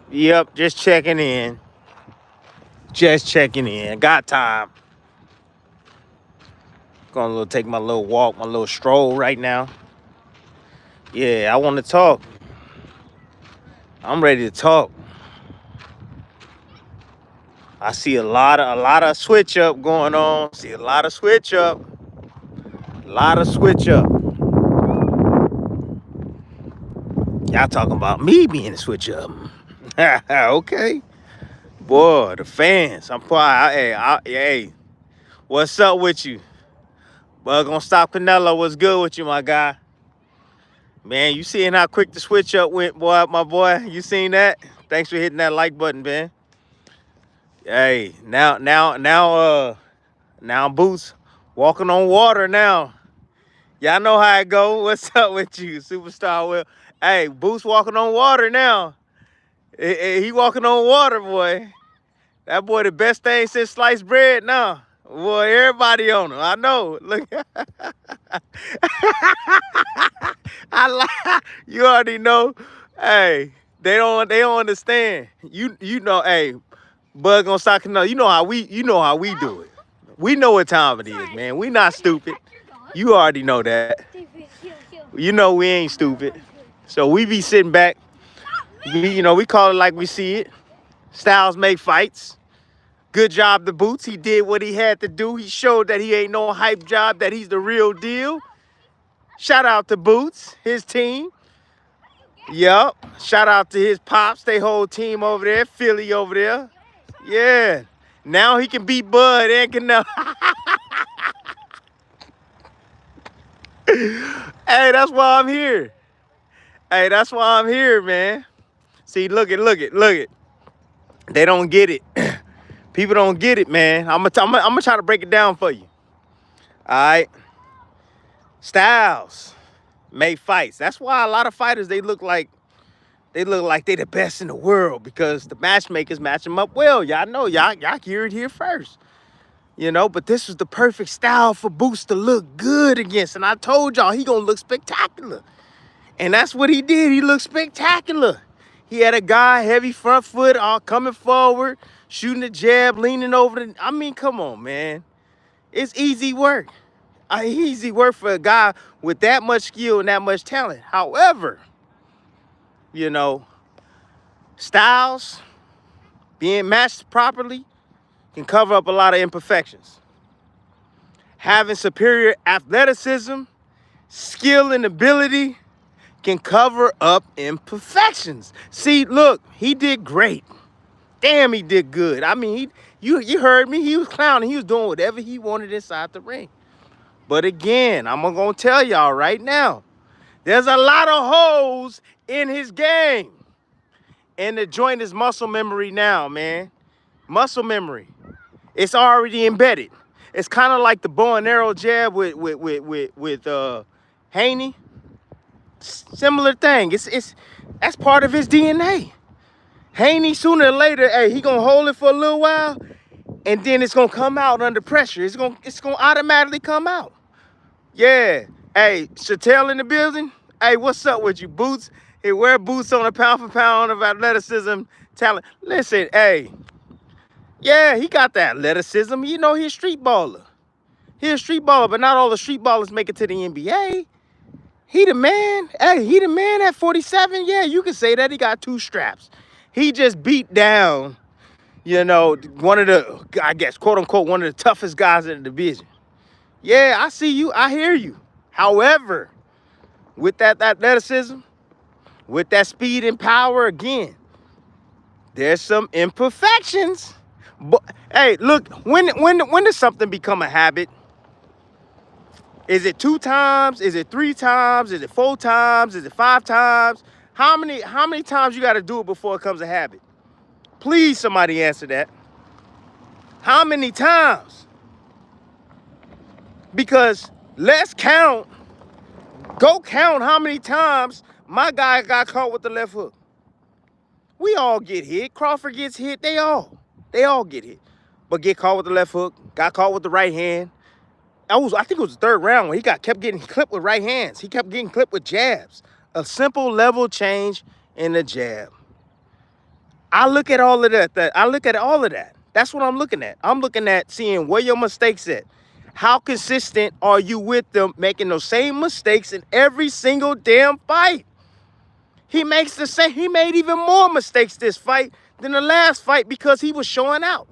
Yep, just checking in. Just checking in. Got time. Gonna take my little walk, my little stroll right now. Yeah, I want to talk. I'm ready to talk. I see a lot of switch up going on. See a lot of switch up. A lot of switch up. Y'all talking about me being a switch up. Okay. Boy, the fans. Hey, what's up with you? Bug gonna stop Canelo. What's good with you, my guy? Man, you seeing how quick the switch up went, boy, my boy? You seen that? Thanks for hitting that like button, man. Hey, now Boots walking on water now. Y'all know how it go. What's up with you, superstar Will? Hey, Boots walking on water now. He walking on water, boy. That boy the best thing since sliced bread now. Boy, everybody on him. I know. Look. You already know. Hey, they don't understand. You know, hey, Bud gonna stop Canelo. You know how we do it. We know what time it is, man. We not stupid. You already know that. You know we ain't stupid. So we be sitting back. We call it like we see it. Styles make fights. Good job to Boots. He did what he had to do. He showed that he ain't no hype job, that he's the real deal. Shout out to Boots, his team. Yup. Shout out to his pops, they whole team over there, Philly over there. Yeah. Now he can beat Bud and Canelo. Hey, that's why I'm here. Hey, that's why I'm here, man. See, look it. They don't get it. People don't get it, man. I'm gonna try to break it down for you. All right. Styles make fights. That's why a lot of fighters they look like they the best in the world, because the matchmakers match them up well. Y'all know, y'all hear it here first. But this was the perfect style for Boots to look good against. And I told y'all he gonna look spectacular. And that's what he did. He looked spectacular. He had a guy, heavy front foot, all coming forward, shooting the jab, leaning over the. I mean, come on, man. It's easy work. Easy work for a guy with that much skill and that much talent. However, Styles being matched properly can cover up a lot of imperfections. Having superior athleticism, skill, and ability can cover up imperfections. See, look, he did great. Damn, he did good. I mean, you heard me. He was clowning. He was doing whatever he wanted inside the ring. But again, I'm going to tell y'all right now, there's a lot of holes in his game. And the joint is muscle memory now, man. Muscle memory. It's already embedded. It's kind of like the bow and arrow jab with Haney. Similar thing. It's that's part of his DNA. Haney, sooner or later, hey, he gonna hold it for a little while, and then it's gonna come out under pressure. It's gonna automatically come out. Yeah. Hey, Chattel in the building. Hey, what's up with you, Boots? Hey, wear Boots on a pound for pound of athleticism talent. Listen, hey. Yeah, he got the athleticism. He's a street baller. He's a street baller, but not all the street ballers make it to the NBA. He the man. Hey, he the man at 47. Yeah, you can say that. He got 2 straps. He just beat down, one of the, I guess, quote unquote, one of the toughest guys in the division. Yeah, I see you. I hear you. However, with that athleticism, with that speed and power, again, there's some imperfections. But hey, look, when does something become a habit? Is it 2 times? Is it 3 times? Is it 4 times? Is it 5 times? How many times you got to do it before it becomes a habit? Please, somebody answer that. How many times? Because let's count. Go count how many times my guy got caught with the left hook. We all get hit. Crawford gets hit. They all get hit. But get caught with the left hook. Got caught with the right hand. I think it was the 3rd round when he kept getting clipped with right hands. He kept getting clipped with jabs. A simple level change in the jab. I look at all of that. I look at all of that. That's what I'm looking at. I'm looking at seeing where your mistakes at. How consistent are you with them making those same mistakes in every single damn fight? He makes the same. He made even more mistakes this fight than the last fight because he was showing out.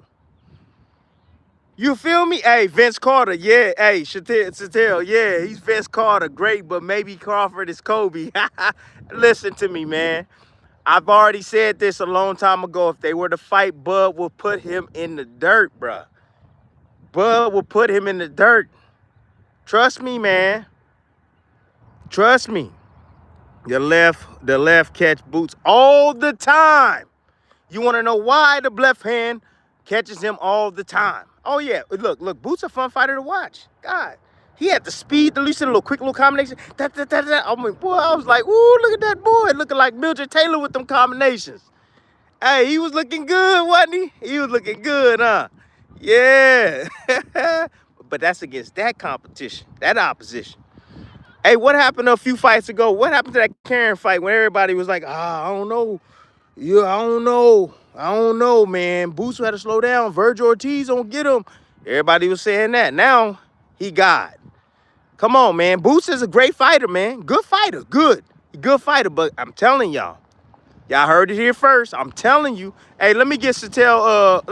You feel me? Hey, Vince Carter, yeah. Hey, Chantel, yeah, he's Vince Carter, great, but maybe Crawford is Kobe. Listen to me, man. I've already said this a long time ago. If they were to fight, Bud will put him in the dirt, bruh. Bud will put him in the dirt. Trust me, man. Trust me. The left catch Boots all the time. You want to know why the left hand catches him all the time? Oh, yeah. Look, Boots a fun fighter to watch. God. He had the speed, the little quick little combination. I mean, boy, I was like, ooh, look at that boy. Looking like Mildred Taylor with them combinations. Hey, he was looking good, wasn't he? He was looking good, huh? Yeah. But that's against that competition, that opposition. Hey, what happened a few fights ago? What happened to that Karen fight when everybody was like, I don't know. Yeah, I don't know, man. Boots had to slow down. Virgil Ortiz don't get him. Everybody was saying that. Now, he God. Come on, man. Boots is a great fighter, man. Good fighter. Good fighter. But I'm telling y'all heard it here first. I'm telling you. Hey, let me give Satel a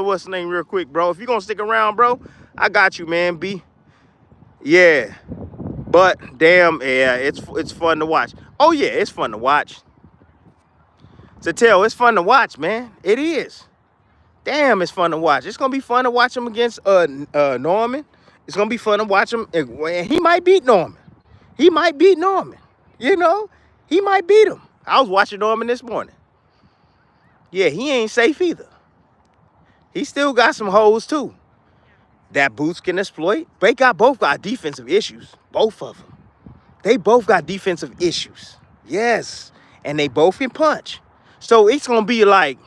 what's the name real quick, bro. If you're gonna stick around, bro, I got you, man. B. Yeah. But damn, yeah, it's fun to watch. Oh yeah, it's fun to watch. Satel, it's fun to watch, man. It is. Damn, it's fun to watch. It's gonna be fun to watch him against Norman. It's gonna be fun to watch him. He might beat Norman. He might beat Norman. You know, he might beat him. I was watching Norman this morning. Yeah, he ain't safe either. He still got some holes too that Boots can exploit. They both got defensive issues. Both of them. They both got defensive issues. Yes, and they both can punch. So it's gonna be like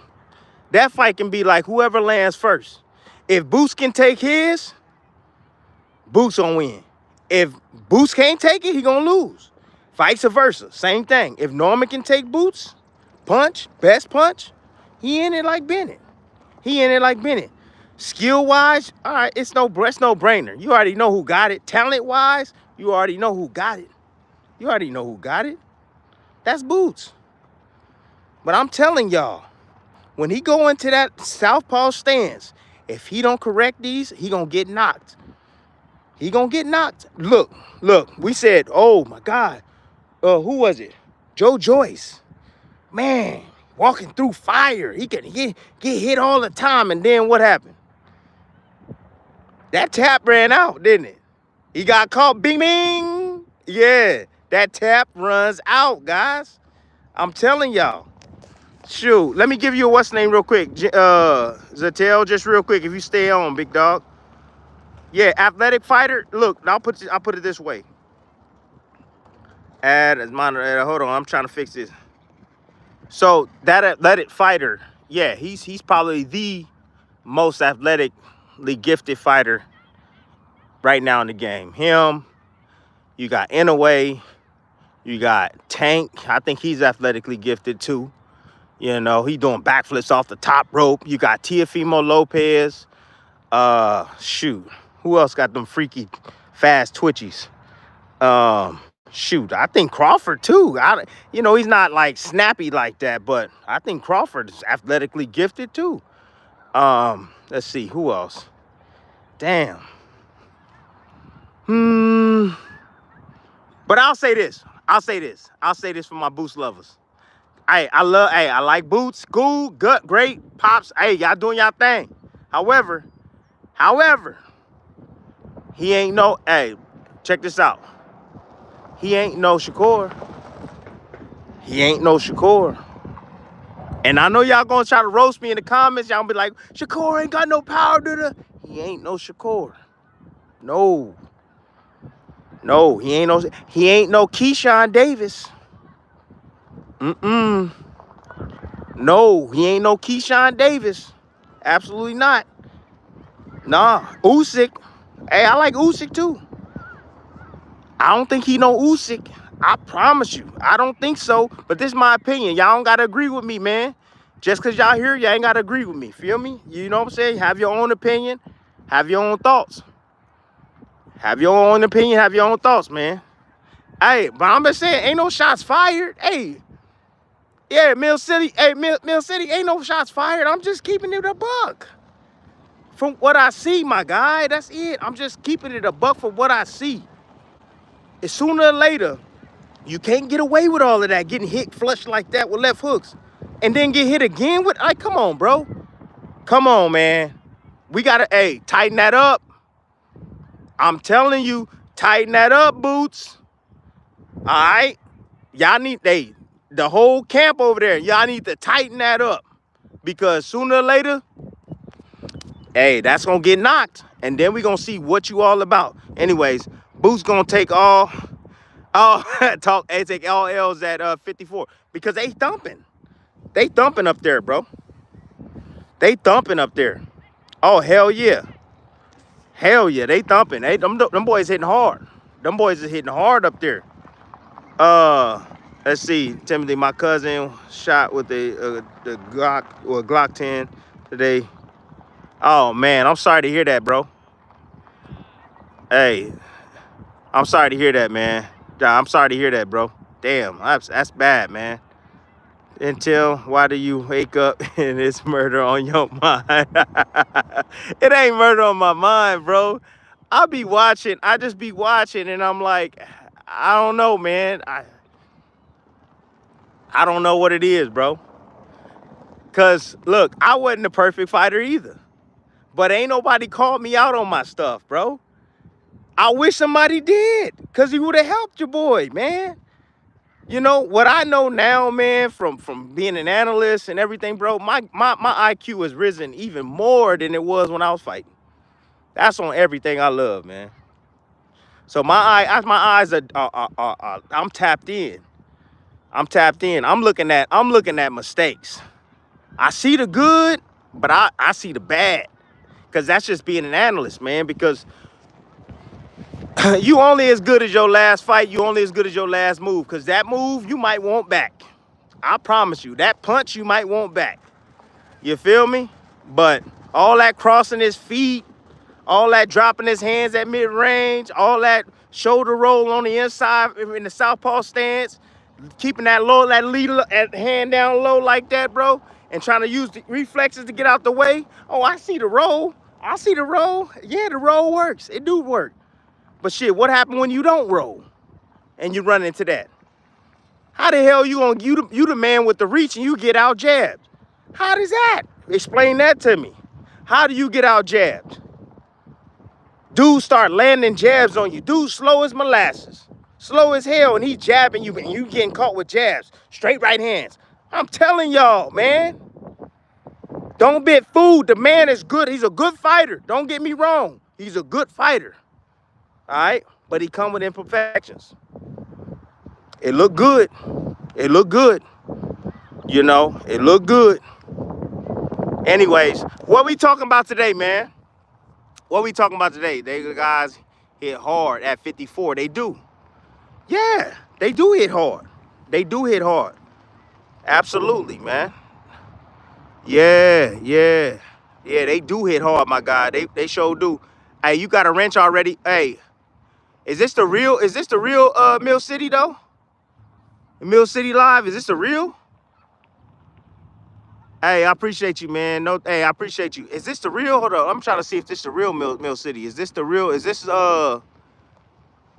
that fight can be like whoever lands first. If Boots can take his, Boots gonna win. If Boots can't take it, he gonna lose. Vice versa, same thing. If Norman can take Boots, best punch, he in it like Bennett. Skill-wise, all right, it's no brainer. You already know who got it. Talent-wise, you already know who got it. That's Boots. But I'm telling y'all, when he go into that southpaw stance, if he don't correct these, he gonna get knocked. Look, we said, oh my God, who was it? Joe Joyce. Man, walking through fire. He can get hit all the time. And then what happened? That tap ran out, didn't it? He got caught. Bing, bing. Yeah, that tap runs out, guys. I'm telling y'all. Shoot, let me give you a what's name real quick. Zatel, just real quick, if you stay on, big dog. Yeah, athletic fighter. Look, I'll put it this way. Hold on, I'm trying to fix this. So that athletic fighter, yeah, he's probably the most athletically gifted fighter right now in the game. Him, you got Inouye, you got Tank. I think he's athletically gifted too. You know, he doing backflips off the top rope. You got Teofimo Lopez. Shoot, who else got them freaky fast twitchies? Shoot, I think Crawford too. He's not like snappy like that, but I think Crawford is athletically gifted too. Let's see, who else? Damn. But I'll say this for my Boots lovers. I like Boots. Cool, good, great, pops. Hey, y'all doing y'all thing. However, he ain't no, hey, check this out. He ain't no Shakur. And I know y'all gonna try to roast me in the comments. Y'all be like, Shakur ain't got no power, dude. He ain't no Shakur. No, he ain't no Keyshawn Davis. No, he ain't no Keyshawn Davis. Absolutely not. Nah, Usyk. Hey, I like Usyk too. I don't think he no Usyk. I promise you. I don't think so. But this is my opinion. Y'all don't gotta agree with me, man. Just because y'all here, y'all ain't got to agree with me. Feel me? You know what I'm saying? Have your own opinion. Have your own thoughts. Have your own opinion. Have your own thoughts, man. Hey, but I'm just saying, ain't no shots fired. Hey, yeah, Mill City. Hey, Mill City, ain't no shots fired. I'm just keeping it a buck. From what I see, my guy, that's it. I'm just keeping it a buck from what I see. And sooner or later, you can't get away with all of that, getting hit flush like that with left hooks. And then get hit again with, like, come on, bro. Come on, man. We got to, hey, tighten that up. I'm telling you, tighten that up, Boots. All right? Y'all need, hey, the whole camp over there, y'all need to tighten that up. Because sooner or later, hey, that's going to get knocked. And then we going to see what you all about. Anyways, Boots going to take all take all L's at 54. Because they thumping. They thumping up there, bro. They thumping up there. Oh, hell yeah. Hell yeah, they thumping. Them boys hitting hard. Them boys are hitting hard up there. Let's see. Timothy, my cousin, shot with the Glock 10 today. Oh, man, I'm sorry to hear that, bro. Hey, I'm sorry to hear that, man. I'm sorry to hear that, bro. Damn, that's bad, man. Until, why do you wake up and it's murder on your mind? It ain't murder on my mind, bro. I just be watching and I'm like, I don't know, man. I don't know what it is, bro. Cause look, I wasn't the perfect fighter either. But ain't nobody called me out on my stuff, bro. I wish somebody did, cause he would have helped your boy, man. You know, what I know now, man, from being an analyst and everything, bro, my IQ has risen even more than it was when I was fighting. That's on everything I love, man. So my eyes are I'm tapped in. I'm tapped in. I'm looking at mistakes. I see the good, but I see the bad. Because that's just being an analyst, man, because you only as good as your last fight. You only as good as your last move. Because that move, you might want back. I promise you. That punch, you might want back. You feel me? But all that crossing his feet, all that dropping his hands at mid-range, all that shoulder roll on the inside in the southpaw stance, keeping that lead hand down low like that, bro, and trying to use the reflexes to get out the way. Oh, I see the roll. I see the roll. Yeah, the roll works. It do work. But shit, what happened when you don't roll and you run into that? How the hell you the man with the reach and you get out jabbed? How does that? Explain that to me. How do you get out jabbed? Dude start landing jabs on you. Dude slow as molasses. Slow as hell, and he's jabbing you, and you getting caught with jabs. Straight right hands. I'm telling y'all, man. Don't be fooled. The man is good. He's a good fighter. Don't get me wrong. He's a good fighter. All right? But he come with imperfections. It looked good. It looked good. You know, it looked good. Anyways, what we talking about today, man? What we talking about today? The guys hit hard at 54. They do. Yeah, they do hit hard. They do hit hard. Absolutely, man. Yeah, they do hit hard, my guy. They sure do. Hey, you got a wrench already? Hey, is this the real Mill City though? Mill City Live, is this the real? Hey, I appreciate you, man. No, hey, I appreciate you. Is this the real? Hold on. I'm trying to see if this is the real Mill City. Is this the real? Is this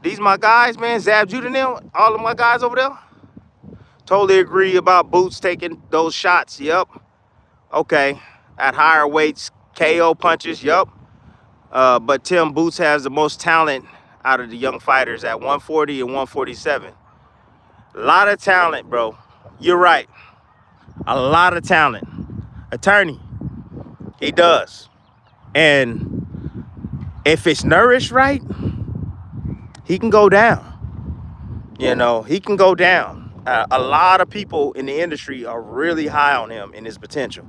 these my guys, man? Zab Judah them? All of my guys over there? Totally agree about Boots taking those shots. Yep. Okay. At higher weights, KO punches. Yep. But Tim, Boots has the most talent out of the young fighters at 140 and 147. A lot of talent, bro. You're right. A lot of talent. Attorney, he does. And if it's nourished right, he can go down. You know, he can go down. A lot of people in the industry are really high on him and his potential.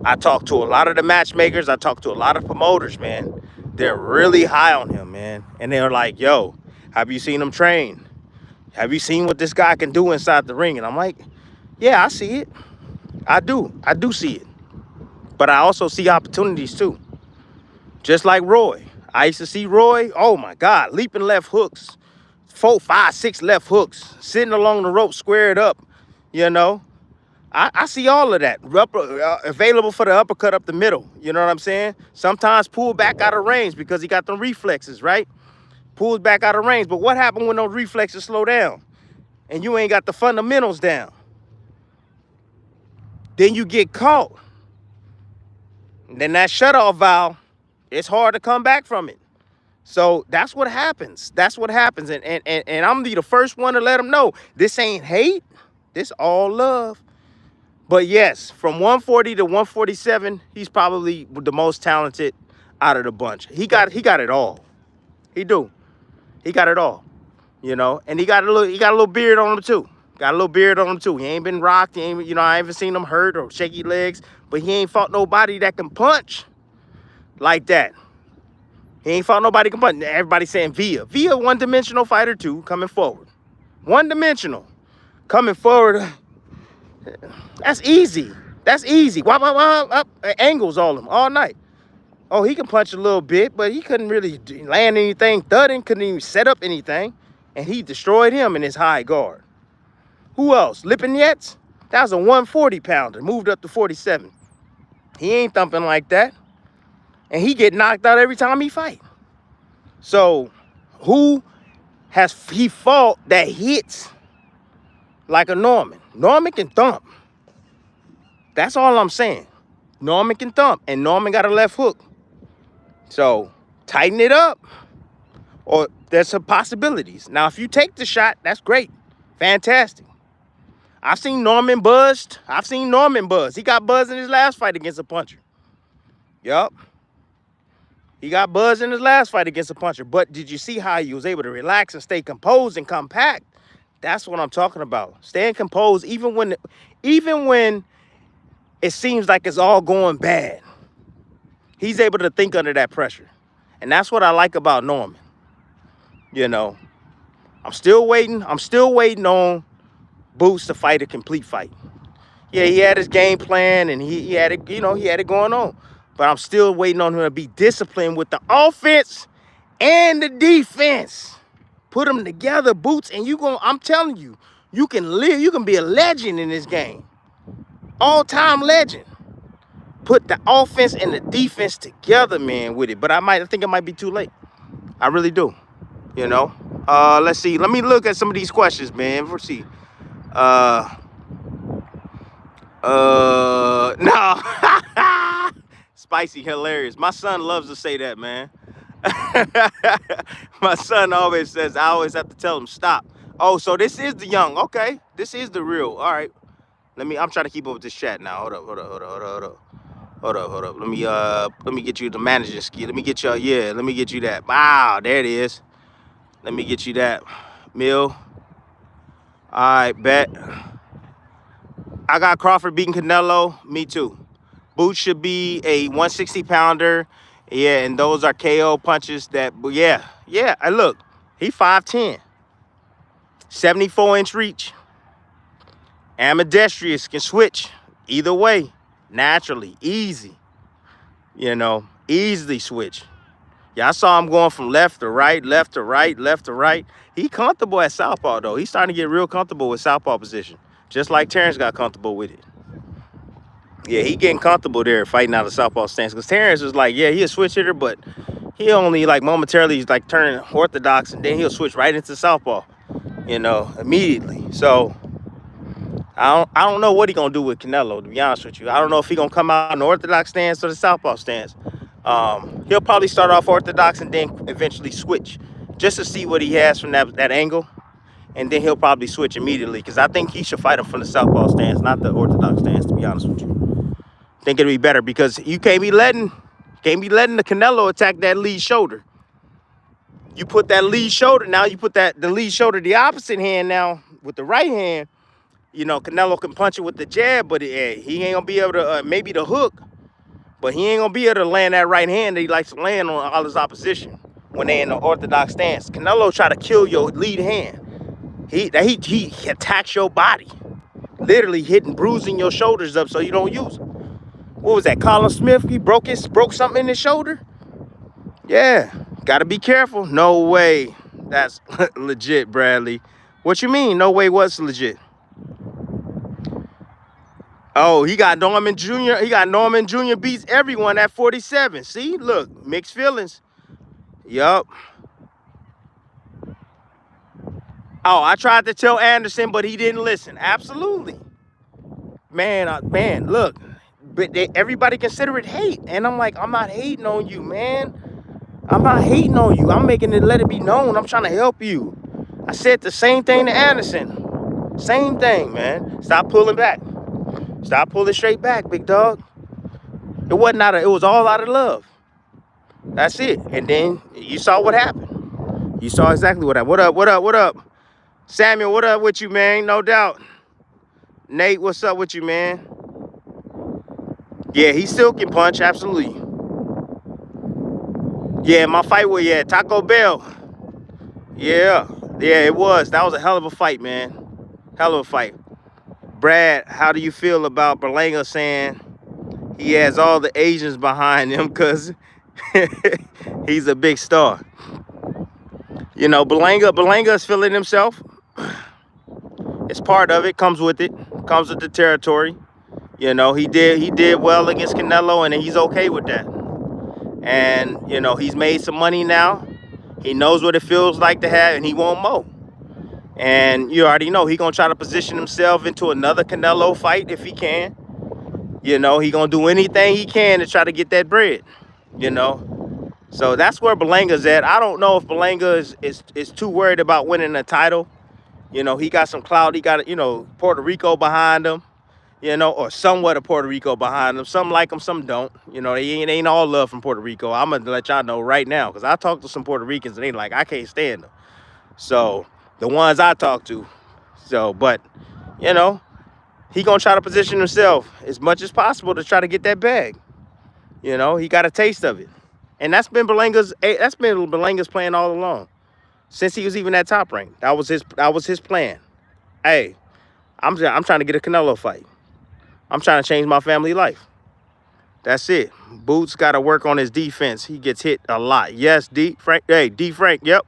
I talked to a lot of the matchmakers. I talked to a lot of promoters, man. They're really high on him, man. And they're like, yo, have you seen him train? Have you seen what this guy can do inside the ring? And I'm like, yeah, I see it. I do see it. But I also see opportunities too. Just like Roy. I used to see Roy, oh my God, leaping left hooks, 4, 5, 6 left hooks, sitting along the rope, squared up, you know. I see all of that. Available for the uppercut up the middle. You know what I'm saying? Sometimes pull back out of range because he got them reflexes, right? Pulls back out of range. But what happened when those reflexes slow down and you ain't got the fundamentals down? Then you get caught. And then that shutoff valve, it's hard to come back from it. So that's what happens. That's what happens. And I'm the first one to let them know this ain't hate. This all love. But yes, from 140 to 147, he's probably the most talented out of the bunch. He got it all. He do. He got it all. You know, and he got a little beard on him too. Got a little beard on him too. He ain't been rocked. He ain't, you know, I haven't seen him hurt or shaky legs, but he ain't fought nobody that can punch like that. He ain't fought nobody can punch. Everybody saying Villa. Villa, one-dimensional fighter too, coming forward. One-dimensional. Coming forward. That's easy. That's easy. Up, angles all him all night. Oh, he can punch a little bit, but he couldn't really land anything. Thudding, couldn't even set up anything. And he destroyed him in his high guard. Who else? Lipinets? That was a 140-pounder. Moved up to 47. He ain't thumping like that. And he get knocked out every time he fight. So, who has he fought that hits like a Norman? Norman can thump. That's all I'm saying. Norman can thump, and Norman got a left hook. So, tighten it up, or there's some possibilities. Now, if you take the shot, that's great. Fantastic. I've seen Norman buzzed. He got buzzed in his last fight against a puncher. Yup. He got buzzed in his last fight against a puncher. But did you see how he was able to relax and stay composed and compact? That's what I'm talking about. Staying composed even when it seems like it's all going bad. He's able to think under that pressure. And that's what I like about Norman. You know, I'm still waiting on Boots to fight a complete fight. Yeah, he had his game plan and he had it, you know, he had it going on. But I'm still waiting on him to be disciplined with the offense and the defense. Put them together, Boots, and I'm telling you, you can be a legend in this game. All-time legend. Put the offense and the defense together, man, with it. But I think it might be too late. I really do. You know? Let's see. Let me look at some of these questions, man. Let's see. No. Spicy, hilarious. My son loves to say that, man. My son always says, I always have to tell him, stop. Oh, so this is the young. Okay. This is the real. All right. I'm trying to keep up with this chat now. Hold up. Let me get you the manager ski. Let me get you that. Wow, there it is. Let me get you that. Mill. All right, bet. I got Crawford beating Canelo. Me too. Boots should be a 160-pounder. Yeah, and those are KO punches that, yeah. Look, he 5'10", 74-inch reach. Ambidextrous, can switch either way, naturally, easy. You know, easily switch. Yeah, I saw him going from left to right, left to right, left to right. He comfortable at southpaw, though. He's starting to get real comfortable with southpaw position, just like Terrence got comfortable with it. Yeah, he getting comfortable there fighting out of southpaw stance. Because Terrence was like, yeah, he a switch hitter, but he only like momentarily like turning orthodox and then he'll switch right into southpaw, you know, immediately. So I don't know what he gonna do with Canelo, to be honest with you. I don't know if he gonna come out in the orthodox stance or the southpaw stance. He'll probably start off orthodox and then eventually switch just to see what he has from that angle. And then he'll probably switch immediately because I think he should fight him from the southpaw stance, not the orthodox stance, to be honest with you. I think it'll be better because you can't be letting the Canelo attack that lead shoulder. You put that lead shoulder, now you put the lead shoulder the opposite hand now with the right hand. You know, Canelo can punch it with the jab, but he ain't gonna be able to, maybe the hook, but he ain't gonna be able to land that right hand that he likes to land on all his opposition when they in the orthodox stance. Canelo try to kill your lead hand. He attacks your body. literally hitting, bruising your shoulders up so you don't use them. What was that? Colin Smith? He broke something in his shoulder. Yeah, gotta be careful. No way. That's legit, Bradley. What you mean? No way. What's legit? Oh, he got Norman Jr. He got Norman Jr. beats everyone at 47. See, look, mixed feelings. Yup. Oh, I tried to tell Anderson, but he didn't listen. Absolutely. Man, look. But everybody consider it hate. And I'm like, I'm not hating on you, man. I'm not hating on you. I'm making it, let it be known. I'm trying to help you. I said the same thing to Anderson. Same thing, man. Stop pulling back. Stop pulling straight back, big dog. It was all out of love. That's it. And then you saw what happened. You saw exactly what happened. What up? Samuel, what up with you, man? No doubt. Nate, what's up with you, man? Yeah, he still can punch, absolutely. Yeah, my fight with, Taco Bell. Yeah, it was. That was a hell of a fight, man. Hell of a fight. Brad, how do you feel about Berlanga saying he has all the Asians behind him because he's a big star? You know, Berlanga is feeling himself. It's part of it, comes with it, comes with the territory. You know, he did well against Canelo, and he's okay with that. And, you know, he's made some money now. He knows what it feels like to have, and he won't mow. And you already know he's going to try to position himself into another Canelo fight if he can. You know, he's going to do anything he can to try to get that bread, you know. So that's where Berlanga's at. I don't know if Berlanga is too worried about winning a title. You know, he got some clout. He got, you know, Puerto Rico behind him, you know, or somewhat of Puerto Rico behind him. Some like him, some don't. You know, they ain't all love from Puerto Rico. I'm going to let y'all know right now because I talked to some Puerto Ricans and they like, I can't stand them. So the ones I talk to. So, but, you know, he going to try to position himself as much as possible to try to get that bag. You know, he got a taste of it. And that's been Berlanga's plan all along. Since he was even at Top Rank. That was his plan. Hey, I'm trying to get a Canelo fight. I'm trying to change my family life. That's it. Boots got to work on his defense. He gets hit a lot. Yes, D. Frank. Hey, D. Frank. Yep.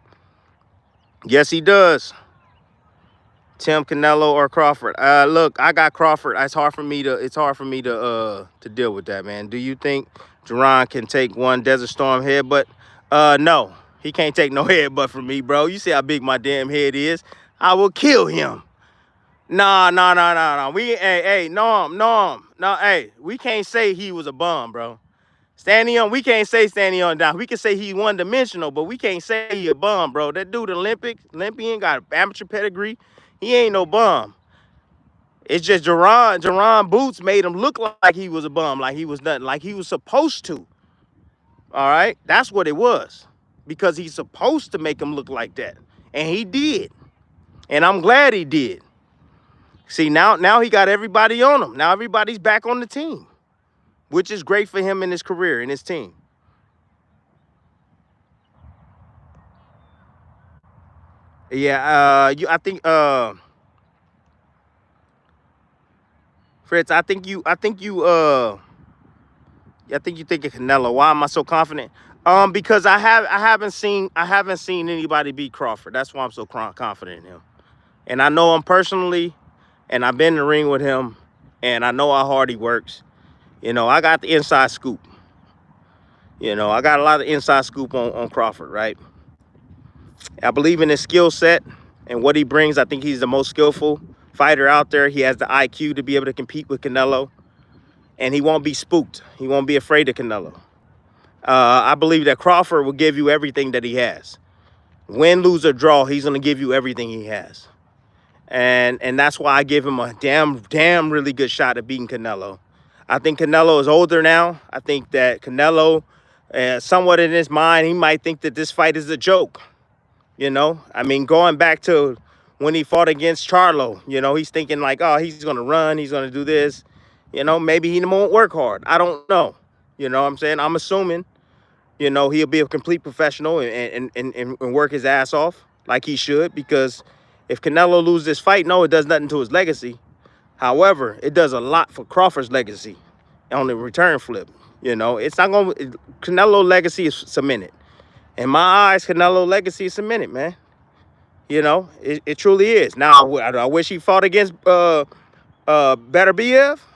Yes, he does. Tim, Canelo, or Crawford. Look, I got Crawford. It's hard for me to deal with that, man. Do you think Duran can take one Desert Storm headbutt? No. He can't take no headbutt from me, bro. You see how big my damn head is? I will kill him. Nah. Hey, we can't say he was a bum, bro. We can't say standing on down. We can say he one-dimensional, but we can't say he a bum, bro. That dude Olympian, got amateur pedigree. He ain't no bum. It's just Duran Boots made him look like he was a bum, like he was nothing, like he was supposed to. All right? That's what it was. Because he's supposed to make him look like that. And he did. And I'm glad he did. See, now he got everybody on him. Now everybody's back on the team, which is great for him in his career and his team. Yeah, I think Fritz, I think you think of Canelo. Why am I so confident? Because I haven't seen anybody beat Crawford. That's why I'm so confident in him. And I know him personally, and I've been in the ring with him, and I know how hard he works. You know, I got the inside scoop. You know, I got a lot of inside scoop on Crawford, right? I believe in his skill set and what he brings. I think he's the most skillful fighter out there. He has the IQ to be able to compete with Canelo, and he won't be spooked. He won't be afraid of Canelo. I believe that Crawford will give you everything that he has. Win, lose, or draw, he's going to give you everything he has. And that's why I give him a damn really good shot at beating Canelo. I think Canelo is older now. I think that Canelo, somewhat in his mind, he might think that this fight is a joke. You know, I mean, going back to when he fought against Charlo, you know, he's thinking like, oh, he's going to run, he's going to do this. You know, maybe he won't work hard. I don't know. You know what I'm saying? I'm assuming, you know, he'll be a complete professional and work his ass off like he should, because if Canelo loses this fight, no, it does nothing to his legacy. However, it does a lot for Crawford's legacy on the return flip. You know, it's not going to, Canelo legacy is cemented. In my eyes, Canelo legacy is cemented, man. You know, it truly is. Now, I wish he fought against Beterbiev.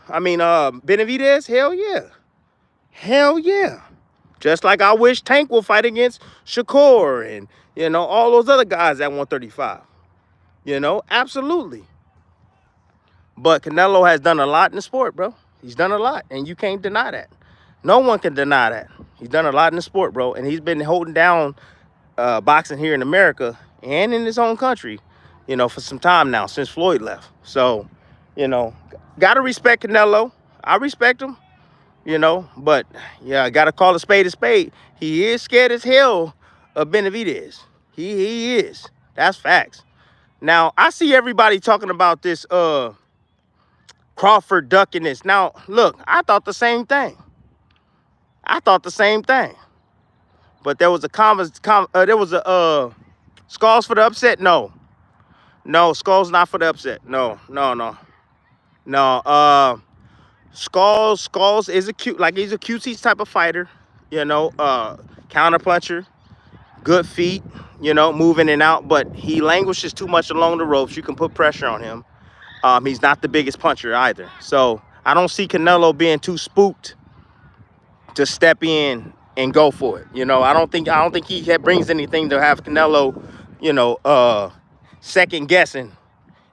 Benavidez. Hell yeah. Hell yeah. Just like I wish Tank will fight against Shakur and, you know, all those other guys at 135. You know, absolutely. But Canelo has done a lot in the sport, bro. He's done a lot, and you can't deny that. No one can deny that. He's done a lot in the sport, bro, and he's been holding down boxing here in America and in his own country, you know, for some time now, since Floyd left. So, you know, got to respect Canelo. I respect him, you know, but, yeah, I got to call a spade a spade. He is scared as hell of Benavidez. He is. That's facts. Now, I see everybody talking about this Crawford ducking this. Now, look, I thought the same thing. But there was a Skulls for the upset? No. No, Skulls not for the upset. No. Skulls is he's a cutesy type of fighter, you know, counter puncher, good feet, you know, moving and out, but he languishes too much along the ropes. You can put pressure on him. He's not the biggest puncher either. So I don't see Canelo being too spooked to step in and go for it. You know, I don't think he brings anything to have Canelo, you know, second guessing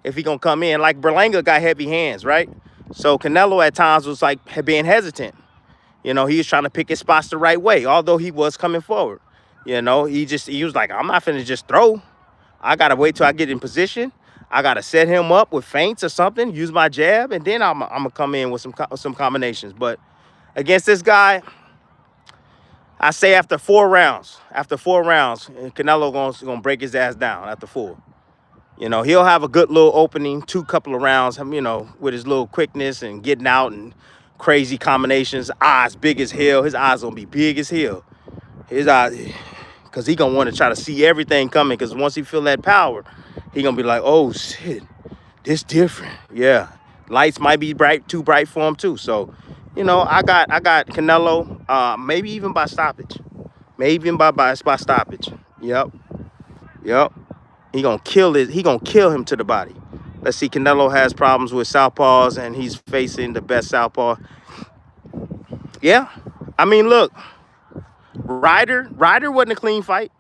if he gonna come in. Like Berlanga got heavy hands, right? So Canelo at times was like being hesitant. You know, he was trying to pick his spots the right way, although he was coming forward. You know, he was like, I'm not finna just throw. I gotta wait till I get in position. I gotta set him up with feints or something, use my jab, and then I'm gonna come in with some combinations. But against this guy, I say after 4 rounds, Canelo gonna break his ass down after 4. You know, he'll have a good little opening, couple of rounds, you know, with his little quickness and getting out and crazy combinations. Eyes big as hell. His eyes gonna be big as hell. His eyes, because he gonna want to try to see everything coming, because once he feel that power, he gonna be like, oh shit, this different. Yeah, lights might be too bright for him too. So, you know, I got Canelo, maybe even by stoppage, by stoppage. Yep. He gonna kill him to the body. Let's see, Canelo has problems with southpaws, and he's facing the best southpaw. Yeah, I mean, look, Ryder wasn't a clean fight.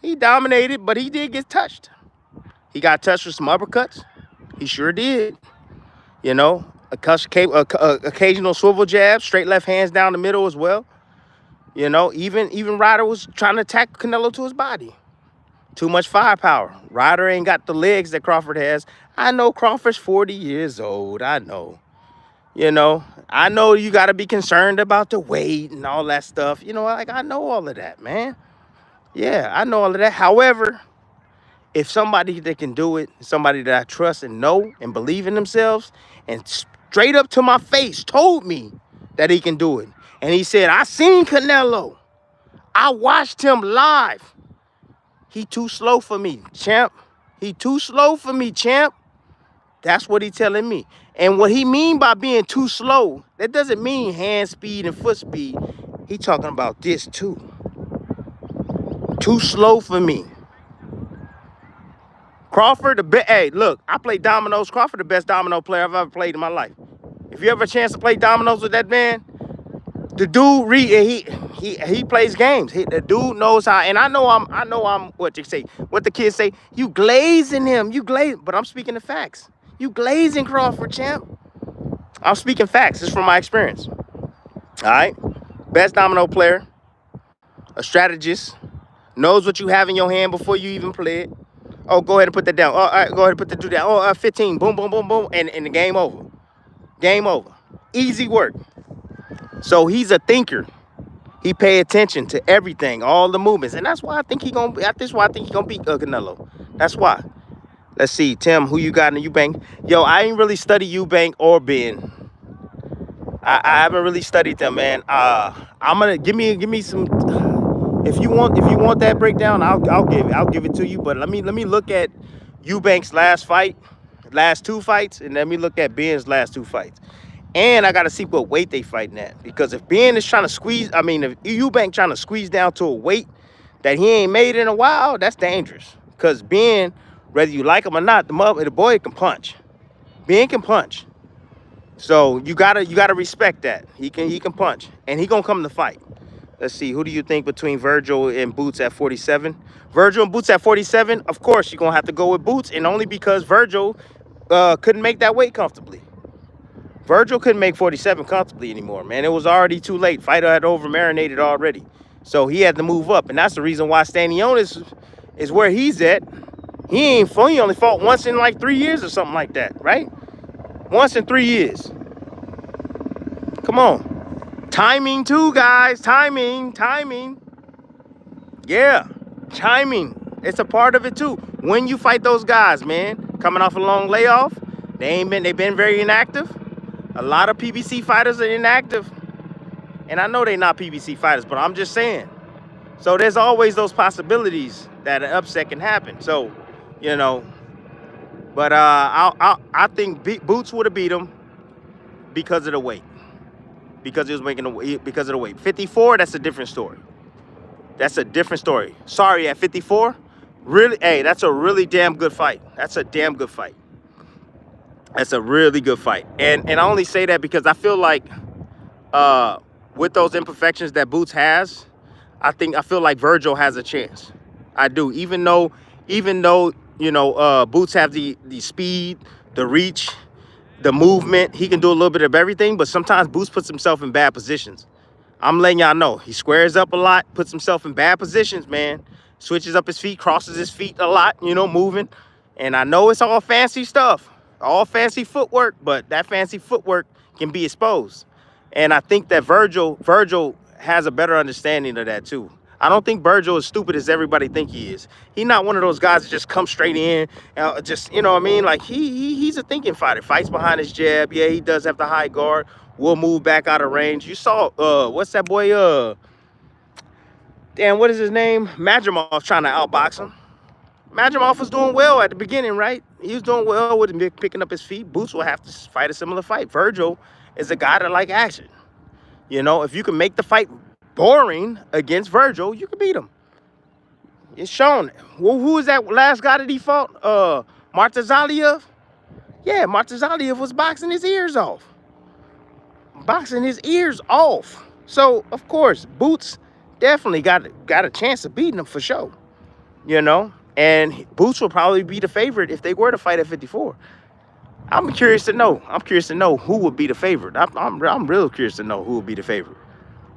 He dominated, but he did get touched. He got touched with some uppercuts. He sure did. You know, occasional swivel jabs, straight left hands down the middle as well. You know, even Ryder was trying to attack Canelo to his body. Too much firepower. Ryder ain't got the legs that Crawford has. I know Crawford's 40 years old. I know. You know, I know you got to be concerned about the weight and all that stuff. You know, like, I know all of that, man. Yeah, I know all of that. However, if somebody that can do it, somebody that I trust and know and believe in themselves, and straight up to my face told me that he can do it, and he said, I seen Canelo. I watched him live. He too slow for me, champ. He too slow for me, champ. That's what he telling me. And what he mean by being too slow, that doesn't mean hand speed and foot speed. He talking about this too. Too slow for me. Crawford, hey, look, I play dominoes. Crawford, the best domino player I've ever played in my life. If you ever a chance to play dominoes with that man, the dude he plays games. The dude knows how, and I know I'm what the kids say, you glazing him, but I'm speaking the facts. You glazing Crawford, champ. I'm speaking facts. It's from my experience. All right, best domino player, a strategist, knows what you have in your hand before you even play it. Oh, go ahead and put that down. Oh, all right, go ahead and put that down. Oh, 15. Boom, boom, boom, boom, and the game over. Game over. Easy work. So he's a thinker. He pay attention to everything, all the movements, and that's why I think he gonna beat Canelo. That's why. Let's see, Tim, who you got in the Eubank? Yo, I ain't really studied Eubank or Ben. I haven't really studied them, man. I'm gonna give me some. If you want that breakdown, I'll give it to you. But let me look at Eubank's last fight. last 2 fights, and let me look at Ben's last 2 fights. And I got to see what weight they fighting at. Because if Ben is trying to squeeze, I mean, if Eubank trying to squeeze down to a weight that he ain't made in a while, that's dangerous. Because Ben, whether you like him or not, the boy can punch. Ben can punch. So you gotta respect that. He can punch. And he gonna come to fight. Let's see, who do you think between Virgil and Boots at 47? Virgil and Boots at 47, of course, you're going to have to go with Boots, and only because Virgil couldn't make that weight comfortably. Virgil couldn't make 47 comfortably anymore, man. It was already too late. Fighter had over-marinated already. So he had to move up, and that's the reason why Stanionis is where he's at. He only fought once in like 3 years or something like that, right? Once in 3 years. Come on. Timing too, guys. Timing. Yeah, timing. It's a part of it too. When you fight those guys, man, coming off a long layoff, they've been very inactive. A lot of PBC fighters are inactive. And I know they're not PBC fighters, but I'm just saying. So there's always those possibilities that an upset can happen. So, you know, but I think Boots would have beat him because of the weight. Because he was because of the weight. 54, that's a different story. That's a different story. Sorry, at 54, really, hey, that's a really damn good fight. That's a damn good fight. That's a really good fight. And I only say that because I feel like with those imperfections that Boots has, I feel like Virgil has a chance. I do. Even though, you know, Boots have the speed, the reach, the movement. He can do a little bit of everything, but sometimes Boots puts himself in bad positions. I'm letting y'all know. He squares up a lot, puts himself in bad positions, man. Switches up his feet, crosses his feet a lot, you know, moving. And I know it's all fancy stuff, all fancy footwork, but that fancy footwork can be exposed. And I think that Virgil has a better understanding of that too. I don't think Virgil is stupid as everybody think he is. He's not one of those guys that just come straight in, just, you know what I mean? Like, he's a thinking fighter. Fights behind his jab. Yeah, he does have the high guard. Will move back out of range. You saw, what's that boy, damn, what is his name? Madrimov trying to outbox him. Madrimov was doing well at the beginning, right? He was doing well with him picking up his feet. Boots will have to fight a similar fight. Virgil is a guy that like action. You know, if you can make the fight boring against Virgil, you can beat him. It's shown. Well, who was that last guy that he fought? Martazaliev? Yeah, Martazaliev was boxing his ears off. So, of course, Boots definitely got a chance of beating him for sure. You know? And Boots will probably be the favorite if they were to fight at 54. I'm curious to know. Who would be the favorite. I'm real curious to know who would be the favorite.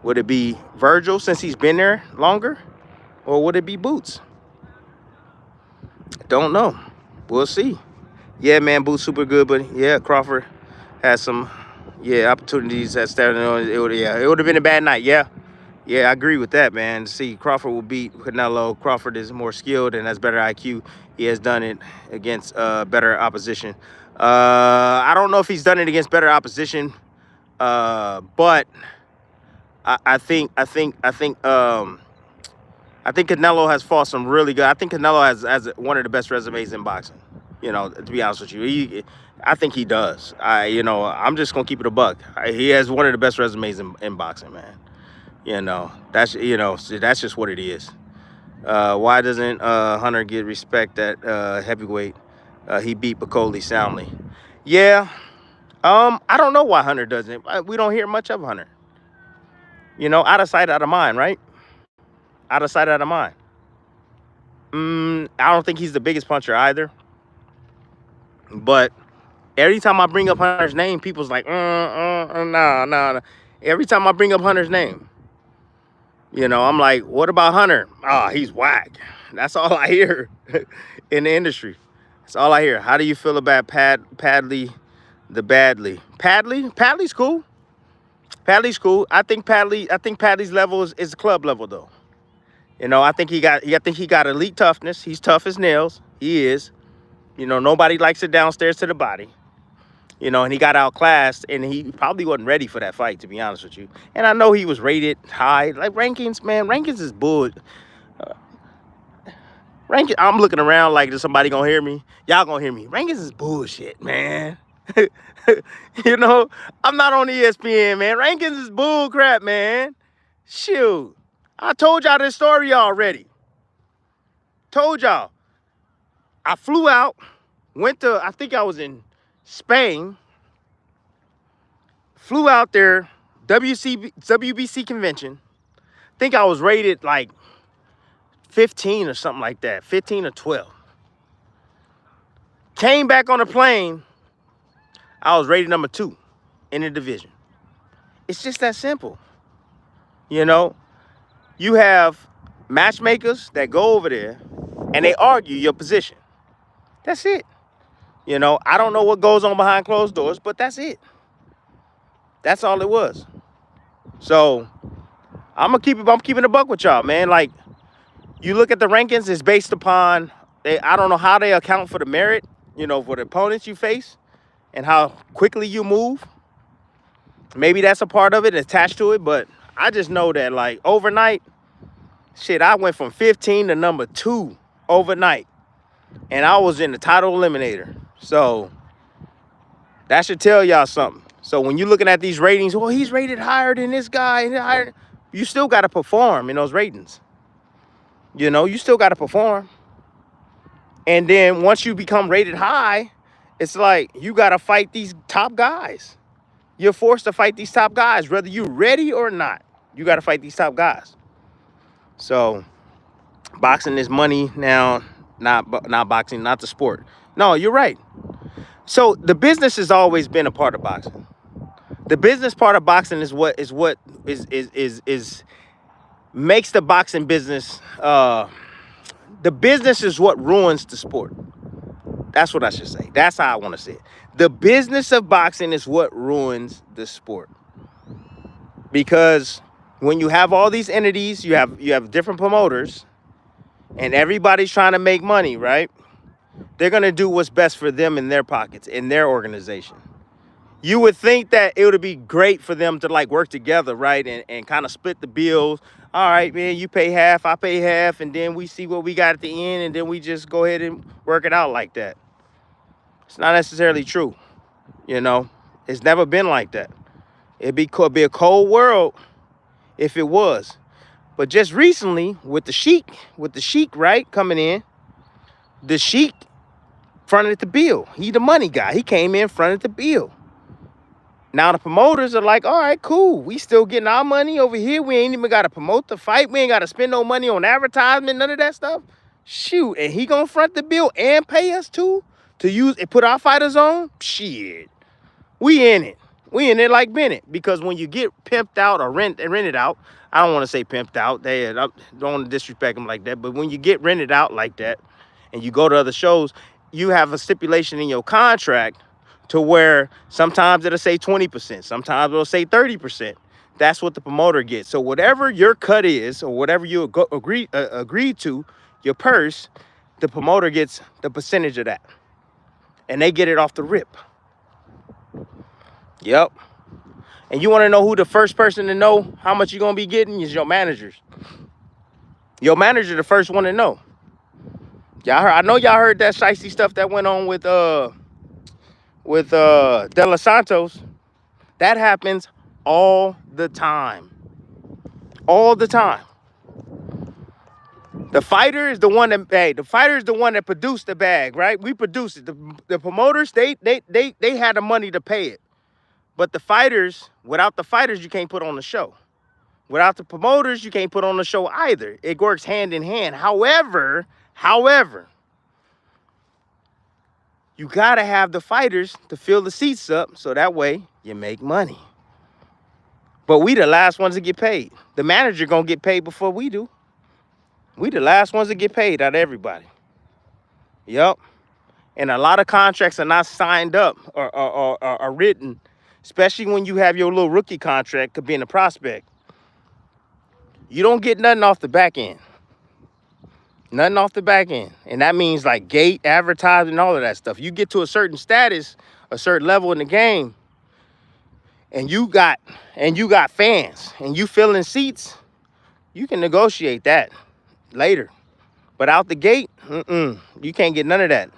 Would it be Virgil since he's been there longer? Or would it be Boots? Don't know. We'll see. Yeah, man, Boots super good, but yeah, Crawford has some opportunities at starting on. It would have been a bad night. Yeah, I agree with that, man. See, Crawford will beat Canelo. Crawford is more skilled and has better IQ. He has done it against better opposition. I don't know if he's done it against better opposition, but I think Canelo has fought some really good. I think Canelo has one of the best resumes in boxing. You know, to be honest with you, I think he does. I'm just gonna keep it a buck. He has one of the best resumes in boxing, man. You know, that's just what it is. Why doesn't Hunter get respect at heavyweight? He beat Bacoli soundly. Yeah, I don't know why Hunter doesn't. We don't hear much of Hunter. You know, out of sight, out of mind, right? Out of sight, out of mind. I don't think he's the biggest puncher either. But every time I bring up Hunter's name, people's like, no. Every time I bring up Hunter's name, you know, I'm like, what about Hunter? Oh, he's whack. That's all I hear in the industry. That's all I hear. How do you feel about Padley, the Badley? Padley's cool. Padley's cool. I think Padley's level is club level though. You know, I think he got elite toughness. He's tough as nails. He is. You know, nobody likes it downstairs to the body. You know, and he got outclassed, and he probably wasn't ready for that fight, to be honest with you. And I know he was rated high. Like rankings, man, rankings is bull. Rankings, I'm looking around like, is somebody gonna hear me? Y'all gonna hear me. Rankings is bullshit, man. You know, I'm not on ESPN, man. Rankings is bull crap, man. Shoot. I told y'all this story already. Told y'all. I flew out, went to, I think I was in Spain. Flew out there, WBC convention. Think I was rated like 15 or something like that, 15 or 12. Came back on the plane, I was rated number 2 in the division. It's just that simple. You know, you have matchmakers that go over there and they argue your position. That's it. You know, I don't know what goes on behind closed doors, but that's it. That's all it was. So I'm keeping a buck with y'all, man. Like, you look at the rankings, it's based upon, I don't know how they account for the merit, you know, for the opponents you face and how quickly you move. Maybe that's a part of it attached to it, but I just know that, like, overnight, shit, I went from 15 to number 2 overnight, and I was in the title eliminator. So that should tell y'all something. So when you're looking at these ratings, well, he's rated higher than this guy, you still got to perform in those ratings. You know, you still got to perform. And then once you become rated high, it's like you got to fight these top guys. You're forced to fight these top guys, whether you're ready or not. You got to fight these top guys. So boxing is money now, not boxing, not the sport. No, you're right. So the business has always been a part of boxing. The business part of boxing is what makes the boxing business. The business is what ruins the sport. That's what I should say. That's how I want to say it. The business of boxing is what ruins the sport. Because when you have all these entities, you have different promoters, and everybody's trying to make money, right? They're going to do what's best for them in their pockets, in their organization. You would think that it would be great for them to, like, work together, right? And kind of split the bills. All right, man, you pay half, I pay half, and then we see what we got at the end, and then we just go ahead and work it out like that. It's not necessarily true, you know? It's never been like that. It'd be a cold world if it was. But just recently, with the Sheik, right, coming in, the Sheik fronted the bill. He the money guy. He came in, fronted the bill. Now the promoters are like, all right, cool. We still getting our money over here. We ain't even got to promote the fight. We ain't got to spend no money on advertisement, none of that stuff. Shoot, and he gonna front the bill and pay us too to use and put our fighters on? Shit. We in it. We in it like Bennett. Because when you get pimped out or rented out, I don't want to say pimped out. I don't want to disrespect them like that. But when you get rented out like that and you go to other shows, you have a stipulation in your contract to where sometimes it'll say 20%, sometimes it'll say 30%. That's what the promoter gets. So whatever your cut is, or whatever you agreed to, your purse, the promoter gets the percentage of that. And they get it off the rip. Yep. And you want to know who the first person to know how much you're going to be getting is your managers. Your manager the first one to know. I know y'all heard that shicey stuff that went on with De Los Santos. That happens all the time. All the time. The fighter is the one that produced the bag, right? We produced it. The promoters, they had the money to pay it. But the fighters, without the fighters, you can't put on the show. Without the promoters, you can't put on the show either. It works hand in hand. However, you got to have the fighters to fill the seats up so that way you make money. But we the last ones to get paid. The manager going to get paid before we do. We the last ones to get paid out of everybody. Yep. And a lot of contracts are not signed up or are written, especially when you have your little rookie contract could be in a prospect. You don't get nothing off the back end. Nothing off the back end. And that means like gate, advertising, all of that stuff. You get to a certain status, a certain level in the game, and you got fans and you filling seats, you can negotiate that later. But out the gate, You can't get none of that.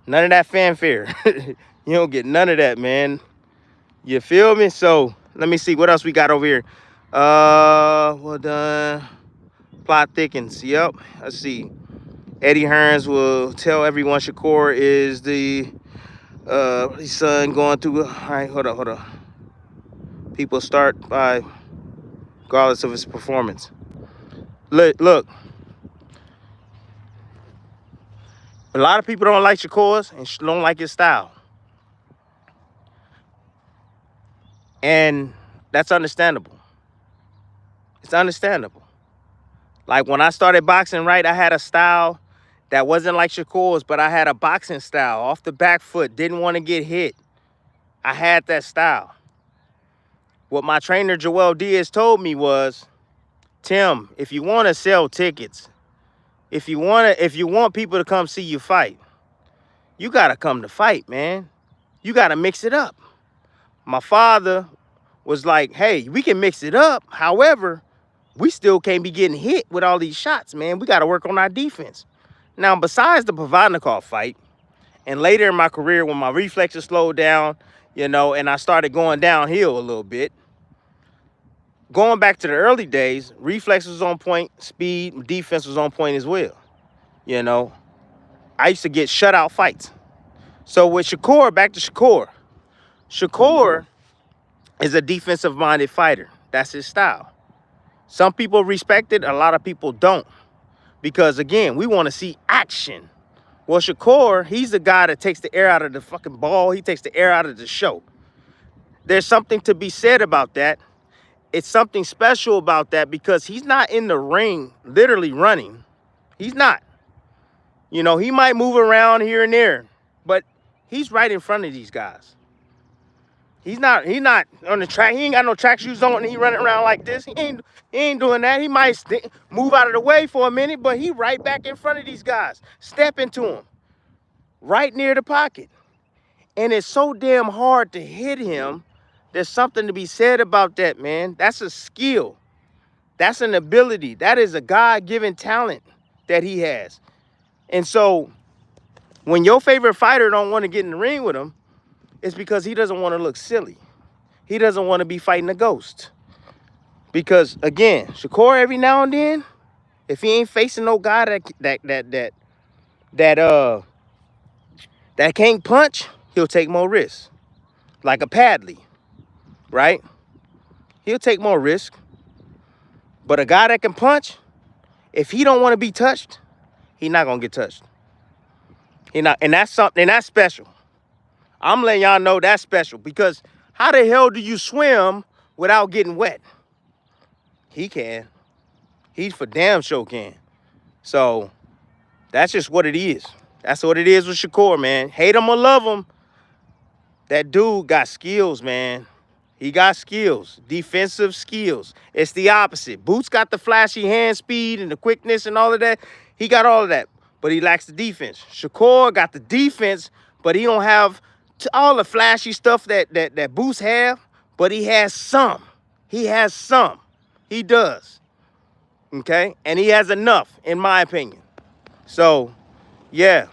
None of that fanfare. You don't get none of that, man. You feel me? So let me see what else we got over here. Well done. Plot thickens. Yep. Let's see. Eddie Hearns will tell everyone Shakur is the his son going through. All right, hold up. People start by regardless of his performance. Look. A lot of people don't like Shakur's and don't like his style. And that's understandable. It's understandable. Like when I started boxing, right, I had a style that wasn't like Shakur's, but I had a boxing style, off the back foot, didn't want to get hit. I had that style. What my trainer, Joel Diaz, told me was, Tim, if you want to sell tickets, if you want people to come see you fight, you got to come to fight, man. You got to mix it up. My father was like, hey, we can mix it up. However, we still can't be getting hit with all these shots, man. We got to work on our defense. Now, besides the Provodnikov fight, and later in my career when my reflexes slowed down, you know, and I started going downhill a little bit, going back to the early days, reflex was on point, speed, defense was on point as well. You know, I used to get shutout fights. So with Shakur, back to Shakur. Shakur is a defensive-minded fighter. That's his style. Some people respect it, a lot of people don't. Because, again, we want to see action. Well, Shakur, he's the guy that takes the air out of the fucking ball. He takes the air out of the show. There's something to be said about that. It's something special about that because he's not in the ring literally running. He's not. You know, he might move around here and there, but he's right in front of these guys. He's not on the track. He ain't got no track shoes on and he running around like this. He ain't doing that. He might move out of the way for a minute, but he right back in front of these guys. Step into him. Right near the pocket. And it's so damn hard to hit him. There's something to be said about that, man. That's a skill. That's an ability. That is a God-given talent that he has. And so when your favorite fighter don't want to get in the ring with him, it's because he doesn't want to look silly. He doesn't want to be fighting a ghost. Because again, Shakur every now and then, if he ain't facing no guy that can't punch, he'll take more risks. Like a Padley, right? He'll take more risk. But a guy that can punch, if he don't want to be touched, he's not gonna get touched. And that's something, and that's special. I'm letting y'all know that's special because how the hell do you swim without getting wet? He can. He for damn sure can. So that's just what it is. That's what it is with Shakur, man. Hate him or love him, that dude got skills, man. He got skills, defensive skills. It's the opposite. Boots got the flashy hand speed and the quickness and all of that. He got all of that, but he lacks the defense. Shakur got the defense, but he don't have all the flashy stuff that Boots have, but he has some. He has some. He does. Okay? And he has enough, in my opinion. So, yeah.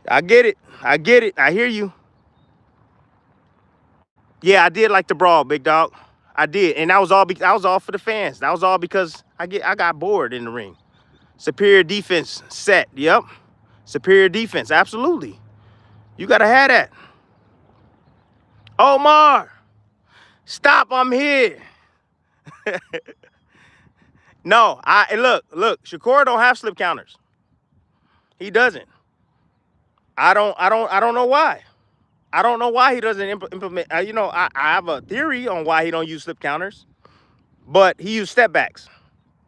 I get it. I get it. I hear you. Yeah, I did like the brawl, big dog. I did. And that was all for the fans. That was all because I got bored in the ring. Superior defense set. Yep. Superior defense. Absolutely. You got to have that. Omar, stop. I'm here. No, look, Shakur don't have slip counters. He doesn't. I don't know why. I don't know why he doesn't implement. You know, I have a theory on why he don't use slip counters, but he used step backs.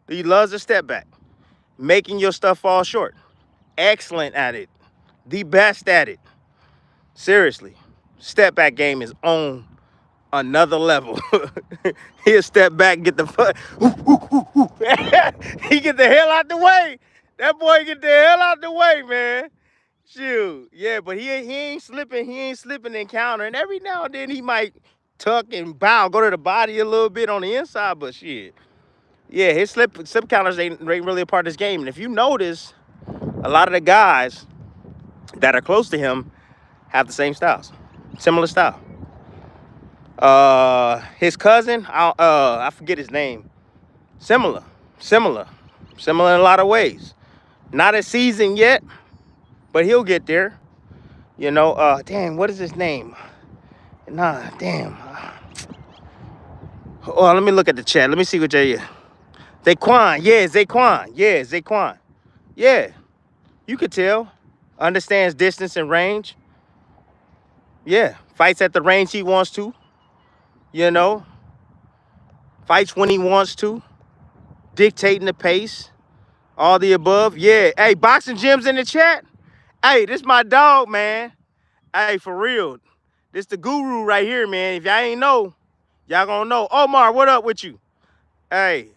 He loves a step back, making your stuff fall short. Excellent at it. The best at it. Seriously. Step back game is on another level. He'll step back and get the fuck. He get the hell out the way. That boy get the hell out the way, man. Shoot. Yeah, but he ain't slipping. He ain't slipping in counter. And every now and then he might tuck and bow, go to the body a little bit on the inside, but shit. Yeah, his slip counters ain't really a part of this game. And if you notice, a lot of the guys that are close to him have the same styles, similar style. His cousin, I forget his name. Similar in a lot of ways. Not as seasoned yet, but he'll get there. You know, damn, what is his name? Nah, damn. Oh, let me look at the chat. Let me see what they. Zaquan, yeah, Zaquan. Yeah, you could tell. Understands distance and range. Yeah, fights at the range he wants to. You know, fights when he wants to. Dictating the pace. All the above. Yeah. Hey, boxing gyms in the chat. Hey, this my dog, man. Hey, for real. This the guru right here, man. If y'all ain't know, y'all gonna know. Omar, what up with you? Hey,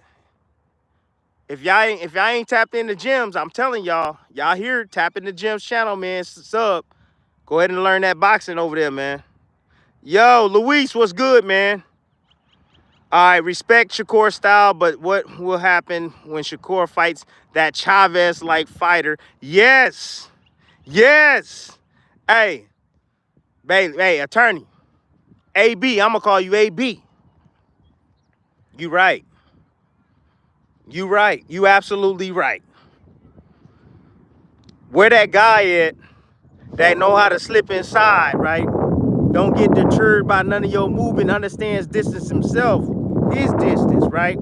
if y'all ain't tapped in the gyms, I'm telling y'all here, tap in the gyms channel, man. Sub. Go ahead and learn that boxing over there, man. Yo, Luis, what's good, man? All right, respect Shakur style, but what will happen when Shakur fights that Chavez-like fighter? Yes. Hey, attorney. AB, I'm gonna call you AB. You right. You absolutely right. Where that guy at that know how to slip inside, right? Don't get deterred by none of your movement, understands distance himself, his distance, right?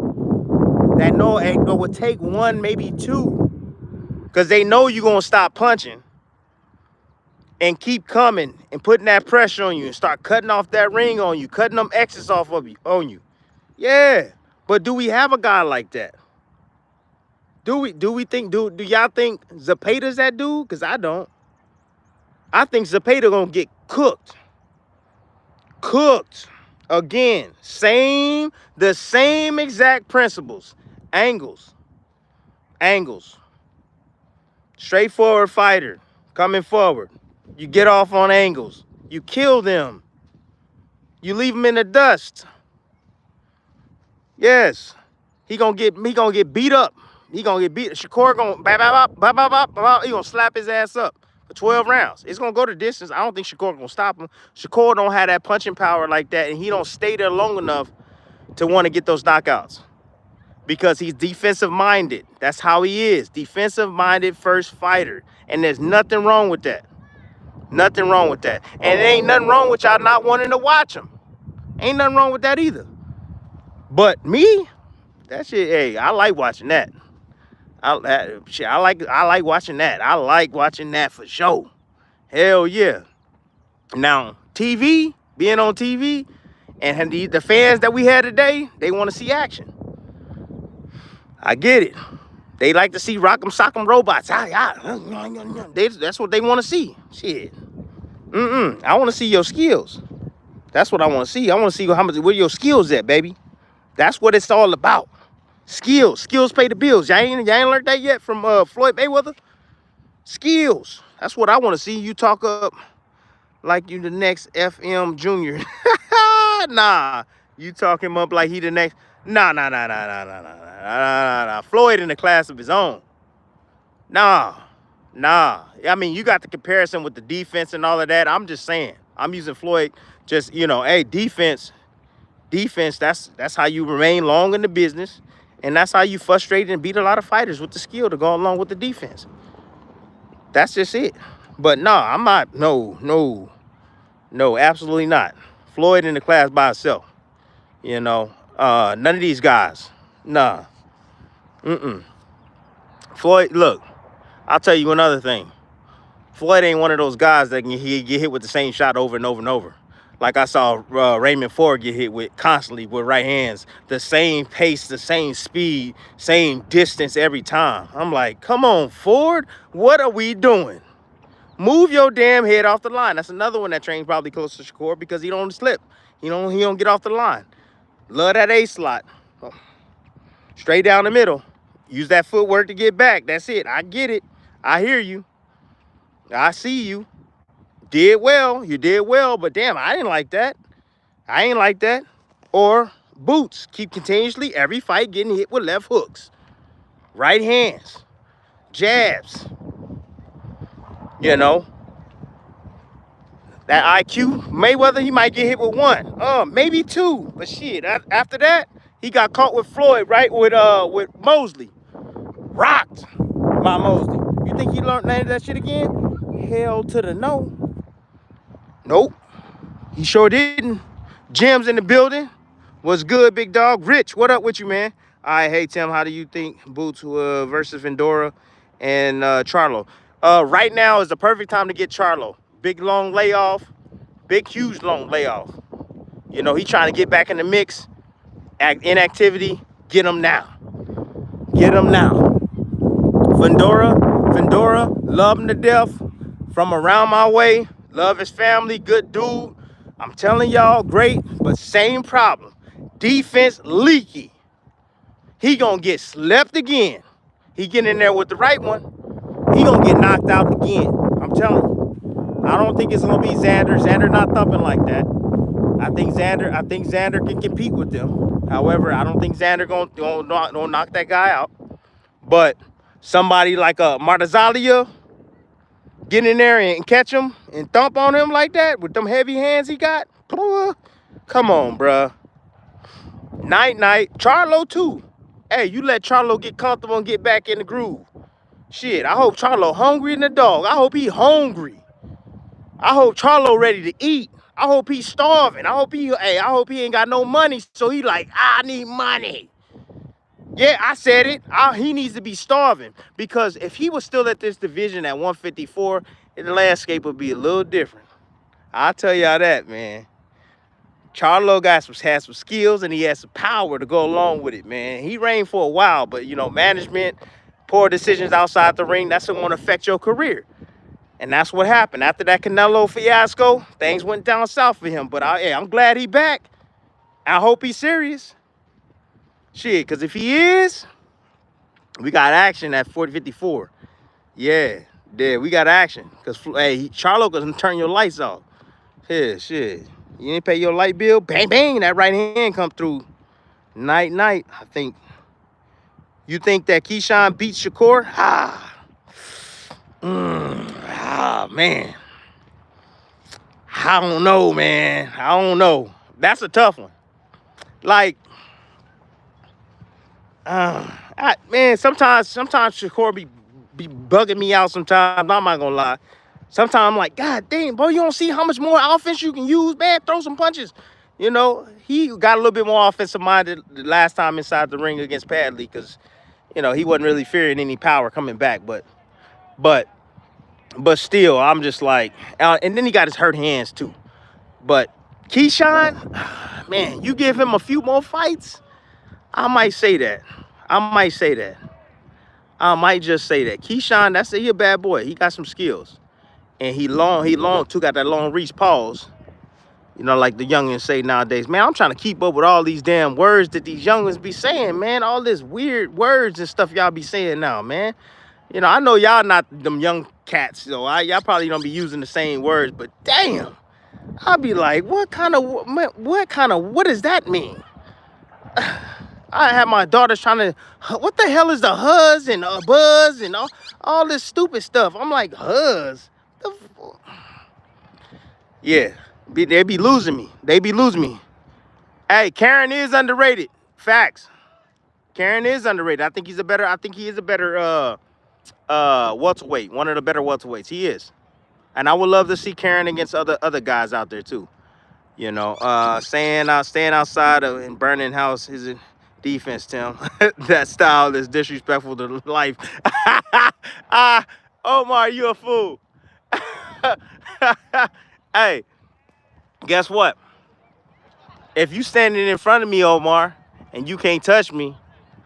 That know it would take one, maybe two, because they know you're gonna stop punching and keep coming and putting that pressure on you and start cutting off that ring on you, cutting them X's off of you on you. Yeah. But do we have a guy like that? Do y'all think Zepeda's that dude? Because I don't. I think Zepeda gonna get cooked. Again, the same exact principles. Angles. Straightforward fighter coming forward. You get off on angles. You kill them. You leave them in the dust. Yes. He gonna get beat up. He gonna get beat. Shakur he gonna slap his ass up for 12 rounds. It's gonna go the distance. I don't think Shakur gonna stop him. Shakur don't have that punching power like that, and he don't stay there long enough to want to get those knockouts because he's defensive minded. That's how he is. Defensive minded first fighter, and there's nothing wrong with that. Nothing wrong with that. And there ain't nothing wrong with y'all not wanting to watch him. Ain't nothing wrong with that either. But me, that shit, hey, I like watching that. I like watching that. I like watching that for sure. Hell yeah. Now, being on TV, and the fans that we had today, they want to see action. I get it. They like to see rock'em sock'em robots. That's what they want to see. Shit. I want to see your skills. That's what I want to see. I want to see where your skills at, baby. That's what it's all about. Skills pay the bills. Y'all ain't learned that yet from Floyd Mayweather? Skills. That's what I want to see. You talk up like you the next FM Junior. Nah. You talk him up like he the next. Nah. Floyd in a class of his own. Nah. I mean, you got the comparison with the defense and all of that. I'm just saying. I'm using Floyd just, hey, defense, that's how you remain long in the business. And that's how you frustrate and beat a lot of fighters with the skill to go along with the defense. That's just it. But nah, I'm not. No, absolutely not. Floyd in the class by himself. None of these guys. Nah. Floyd, look, I'll tell you another thing. Floyd ain't one of those guys that can get hit with the same shot over and over and over. Like I saw Raymond Ford get hit with constantly with right hands, the same pace, the same speed, same distance every time. I'm like, come on, Ford, what are we doing? Move your damn head off the line. That's another one that trains probably close to Shakur because he don't slip. He don't get off the line. Love that A slot. Straight down the middle. Use that footwork to get back. That's it. I get it. I hear you. I see you. You did well, but damn, I didn't like that. I ain't like that. Or Boots keep continuously every fight getting hit with left hooks, right hands, jabs. You know, that IQ, Mayweather, he might get hit with one, maybe two. But shit, after that, he got caught with Floyd, right? With Mosley. Rocked by Mosley. You think he learned none of that shit again? Hell to the no. Nope. He sure didn't. Jim's in the building. What's good, big dog? Rich, what up with you, man? All right, hey, Tim, how do you think Boots versus Vendora and Charlo? Right now is the perfect time to get Charlo. Big, long layoff. Big, huge, long layoff. You know, he trying to get back in the mix. Inactivity, get him now. Get him now. Vendora, love him to death. From around my way, love his family, good dude. I'm telling y'all, great, but same problem. Defense leaky. He gonna get slept again. He get in there with the right one, he gonna get knocked out again. I'm telling you. I don't think it's gonna be Xander. Xander not thumping like that. I think Xander can compete with them. However, I don't think Xander gonna knock that guy out. But somebody like a Martazalia get in there and catch him and thump on him like that with them heavy hands he got. Come on, bruh. Night. Charlo too. Hey, you let Charlo get comfortable and get back in the groove. Shit, I hope Charlo hungry in the dog. I hope he hungry. I hope Charlo ready to eat. I hope he's starving. I hope he ain't got no money. So he like, I need money. Yeah, I said it. He needs to be starving. Because if he was still at this division at 154, the landscape would be a little different. I'll tell y'all that, man. Charlo has some skills and he has some power to go along with it, man. He reigned for a while, but, you know, management, poor decisions outside the ring, that's going to affect your career. And that's what happened. After that Canelo fiasco, things went down south for him. But I'm glad he back. I hope he's serious. Shit, because if he is, we got action at 40-54. Yeah, we got action. Because, hey, Charlo can turn your lights off. Yeah, shit. You ain't pay your light bill, bang, bang, that right hand come through. Night. I think. You think that Keyshawn beats Shakur? Man. I don't know, man. I don't know. That's a tough one. Like, man, sometimes Shakur be bugging me out sometimes. I'm not gonna lie. Sometimes I'm like, God dang, boy, you don't see how much more offense you can use, man. Throw some punches. You know, he got a little bit more offensive minded the last time inside the ring against Padley because, you know, he wasn't really fearing any power coming back. But still, I'm just like, and then he got his hurt hands too. But Keyshawn, man, you give him a few more fights, I might say that. I might just say that. Keyshawn, he a bad boy. He got some skills. And he long too, got that long reach pause. You know, like the youngins say nowadays. Man, I'm trying to keep up with all these damn words that these youngins be saying, man. All this weird words and stuff y'all be saying now, man. You know, I know y'all not them young cats, so y'all probably don't be using the same words, but damn. I'll be like, what does that mean? I have my daughters trying to, what the hell is the huzz and buzz and all this stupid stuff? I'm like, huzz? Yeah, they be losing me. Hey, Karen is underrated. Facts. Karen is underrated. I think he is a better welterweight. One of the better welterweights. He is. And I would love to see Karen against other guys out there too. You know, staying outside of and burning house is defense, Tim. That style is disrespectful to life. Omar, you a fool. Hey, guess what? If you standing in front of me, Omar, and you can't touch me,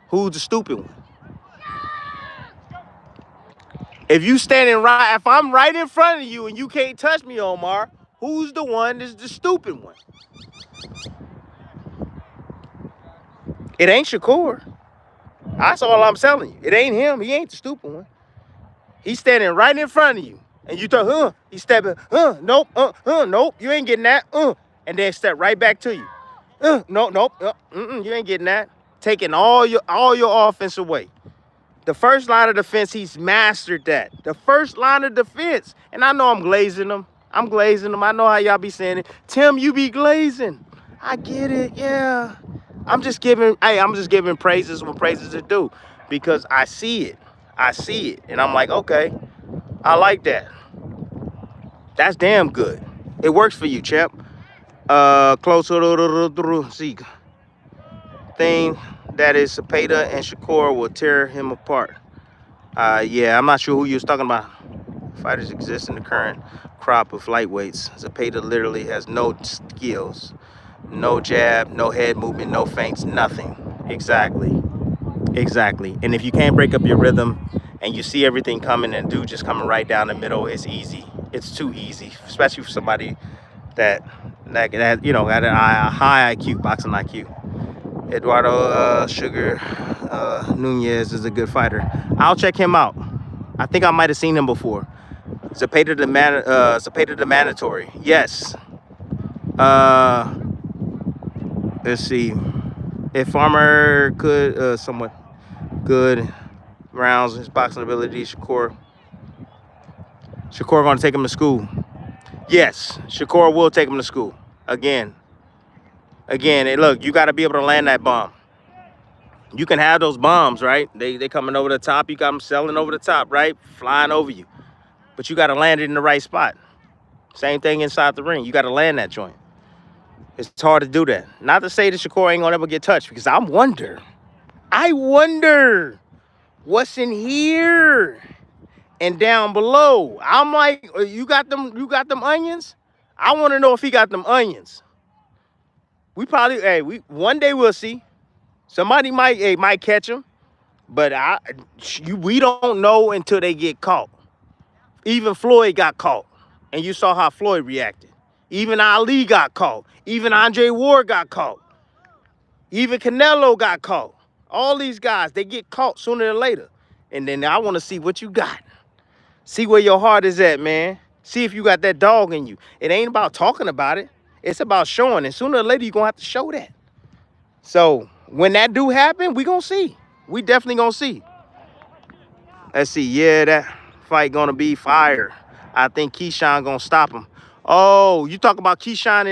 who's the stupid one? If I'm right in front of you and you can't touch me, Omar, who's the one that's the stupid one? It ain't Shakur. That's all I'm telling you. It ain't him. He ain't the stupid one. He's standing right in front of you. And you thought, he's stepping, nope, nope, you ain't getting that, and then step right back to you. Nope. You ain't getting that. Taking all your offense away. The first line of defense, he's mastered that. The first line of defense. And I know I'm glazing them. I know how y'all be saying it. Tim, you be glazing. I get it, yeah. I'm just giving praises when praises are due. Because I see it. And I'm like, okay, I like that. That's damn good. It works for you, champ. Closer to see. Thing that is Zapata and Shakur will tear him apart. Yeah, I'm not sure who you was talking about. Fighters exist in the current crop of lightweights. Zapata literally has no skills. No jab, no head movement, no feints, nothing. Exactly. And if you can't break up your rhythm and you see everything coming and dude just coming right down the middle, it's easy. It's too easy, especially for somebody that got a high IQ, boxing IQ. Eduardo Sugar Nunez is a good fighter. I'll check him out. I think I might have seen him before. Zapata the mandatory. Yes. Let's see. If Farmer could somewhat good rounds, his boxing ability, Shakur gonna take him to school. Yes, Shakur will take him to school. Again, look, you got to be able to land that bomb. You can have those bombs, right? They coming over the top. You got them selling over the top, right? Flying over you. But you got to land it in the right spot. Same thing inside the ring. You got to land that joint. It's hard to do that. Not to say that Shakur ain't going to ever get touched, because I wonder what's in here and down below. I'm like, you got them onions? I want to know if he got them onions. We probably, one day we'll see. Somebody might catch him, but we don't know until they get caught. Even Floyd got caught, and you saw how Floyd reacted. Even Ali got caught. Even Andre Ward got caught. Even Canelo got caught. All these guys, they get caught sooner or later. And then I want to see what you got. See where your heart is at, man. See if you got that dog in you. It ain't about talking about it. It's about showing. And sooner or later, you're going to have to show that. So when that do happen, we going to see. We definitely going to see. Let's see. Yeah, that fight going to be fire. I think Keyshawn going to stop him. Oh, you talk about Keyshawn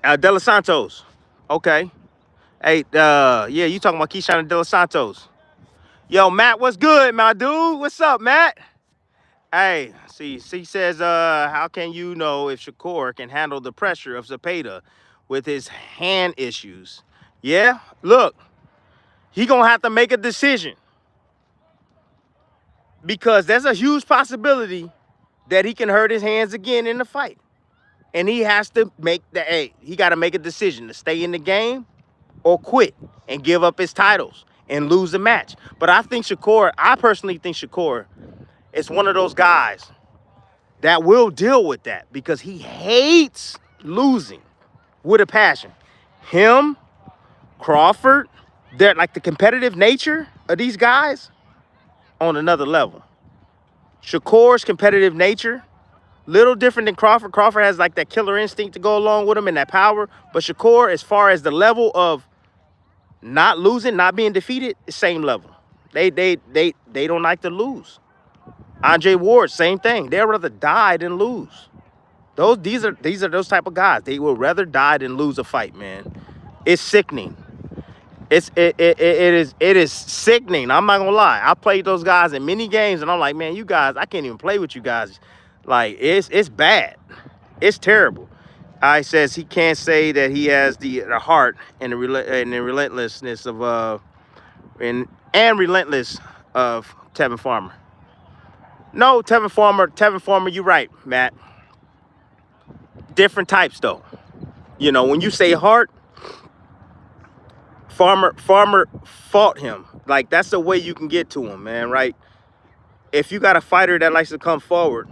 and De Los Santos. Okay. Hey, yeah, you talking about Keyshawn and De Los Santos. Yo, Matt, what's good, my dude? What's up, Matt? Hey, see, he says, how can you know if Shakur can handle the pressure of Zapata with his hand issues? Yeah, look, he gonna have to make a decision, because there's a huge possibility that he can hurt his hands again in the fight. And he has to make he got to make a decision to stay in the game or quit and give up his titles and lose the match. But I personally think Shakur is one of those guys that will deal with that, because he hates losing with a passion. Him, Crawford, they're like the competitive nature of these guys on another level. Shakur's competitive nature, little different than Crawford. Crawford has like that killer instinct to go along with him and that power. But Shakur, as far as the level of not losing, not being defeated, the same level. They don't like to lose. Andre Ward, same thing. They'd rather die than lose. These are those type of guys. They will rather die than lose a fight, man. It's sickening. It is sickening. I'm not gonna lie. I played those guys in many games, and I'm like, man, you guys, I can't even play with you guys. Like, it's bad. It's terrible. I says he can't say that he has the heart and the relentlessness of and relentless of Tevin Farmer. No, Tevin Farmer, you're right, Matt. Different types though. You know, when you say heart, Farmer fought him. Like, that's the way you can get to him, man, right? If you got a fighter that likes to come forward,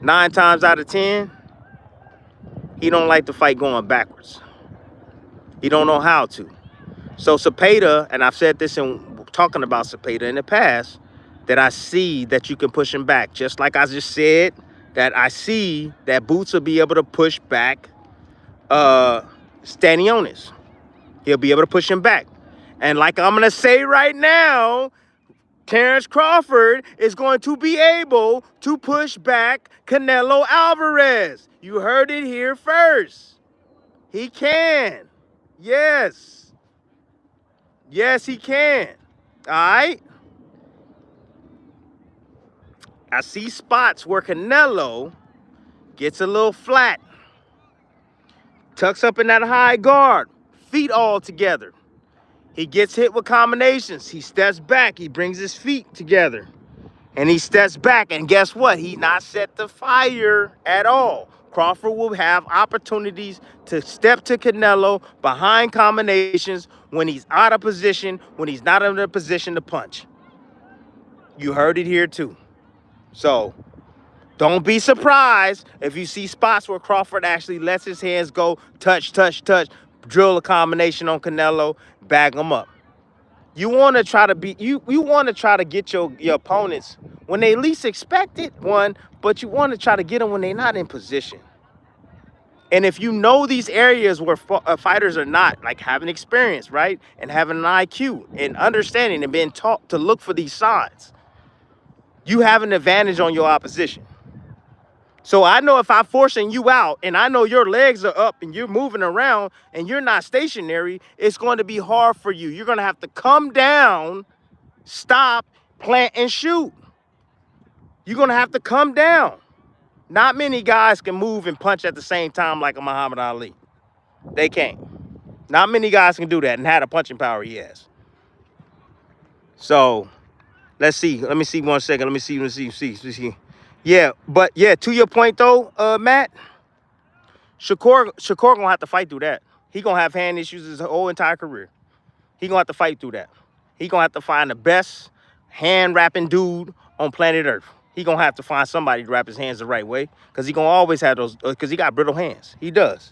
9 times out of 10, he don't like to fight going backwards. He don't know how to. So Zapata, and I've said this in talking about Zapata in the past, that I see that you can push him back. Just like I just said, that I see that Boots will be able to push back Stanionis. He'll be able to push him back. And like I'm going to say right now, Terrence Crawford is going to be able to push back Canelo Alvarez. You heard it here first. He can. Yes. Yes, he can. All right. I see spots where Canelo gets a little flat, tucks up in that high guard, feet all together. He gets hit with combinations. He steps back. He brings his feet together. And he steps back. And guess what? He's not set to fire at all. Crawford will have opportunities to step to Canelo behind combinations when he's out of position, when he's not in a position to punch. You heard it here too. So don't be surprised if you see spots where Crawford actually lets his hands go, touch, drill a combination on Canelo, bag him up. You want to try to be you want to try to get your opponents when they least expect it, but you want to try to get them when they're not in position. And if you know these areas where fighters are not, like having experience, right, and having an IQ and understanding and being taught to look for these signs, you have an advantage on your opposition. So I know if I'm forcing you out and I know your legs are up and you're moving around and you're not stationary, it's going to be hard for you. You're going to have to come down, stop, plant, and shoot. You're going to have to come down. Not many guys can move and punch at the same time like a Muhammad Ali. They can't. Not many guys can do that and have the punching power he has. So let's see. Let me see 1 second. Let me see. Yeah, but yeah, to your point though, Matt, Shakur gonna have to fight through that. He gonna have hand issues his whole entire career. He gonna have to fight through that. He gonna have to find the best hand wrapping dude on planet Earth. He gonna have to find somebody to wrap his hands the right way, because he gonna always have those, because he got brittle hands. He does.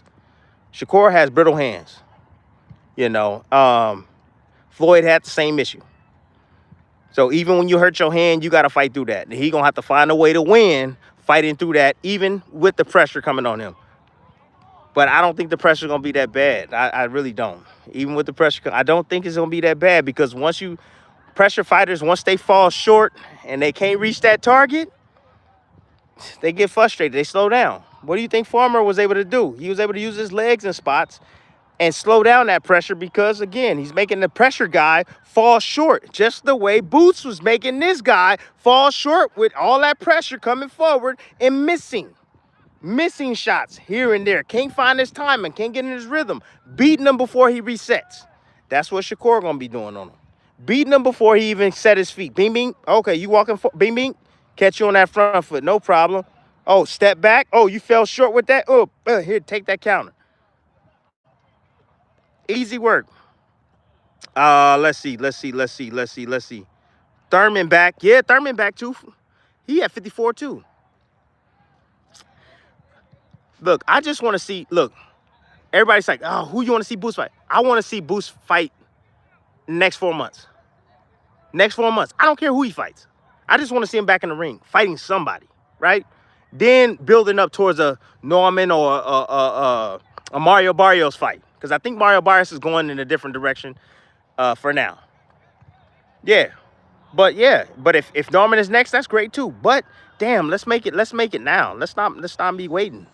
Shakur has brittle hands. You know, Floyd had the same issue. So even when you hurt your hand, you got to fight through that. And he going to have to find a way to win fighting through that, even with the pressure coming on him. But I don't think the pressure is going to be that bad. I really don't. Even with the pressure, I don't think it's going to be that bad, because pressure fighters, once they fall short and they can't reach that target, they get frustrated. They slow down. What do you think Farmer was able to do? He was able to use his legs in spots and slow down that pressure, because, again, he's making the pressure guy fall short, just the way Boots was making this guy fall short with all that pressure coming forward and missing shots here and there. Can't find his timing, can't get in his rhythm, beating him before he resets. That's what Shakur going to be doing on him. Beating him before he even set his feet. Bing, bing. Okay, you walking for bing, bing. Catch you on that front foot, no problem. Oh, step back. Oh, you fell short with that. Oh, here, take that counter. Easy work. Let's see. Thurman back. Yeah, Thurman back too. He at 54 too. Look, I just want to see. Look, everybody's like, oh, who you want to see Boost fight? I want to see Boost fight next 4 months. Next 4 months. I don't care who he fights. I just want to see him back in the ring fighting somebody, right? Then building up towards a Norman or a Mario Barrios fight, because I think Mario Barrios is going in a different direction for now. Yeah. But if Norman is next, that's great too. But damn, let's make it now. Let's not be waiting.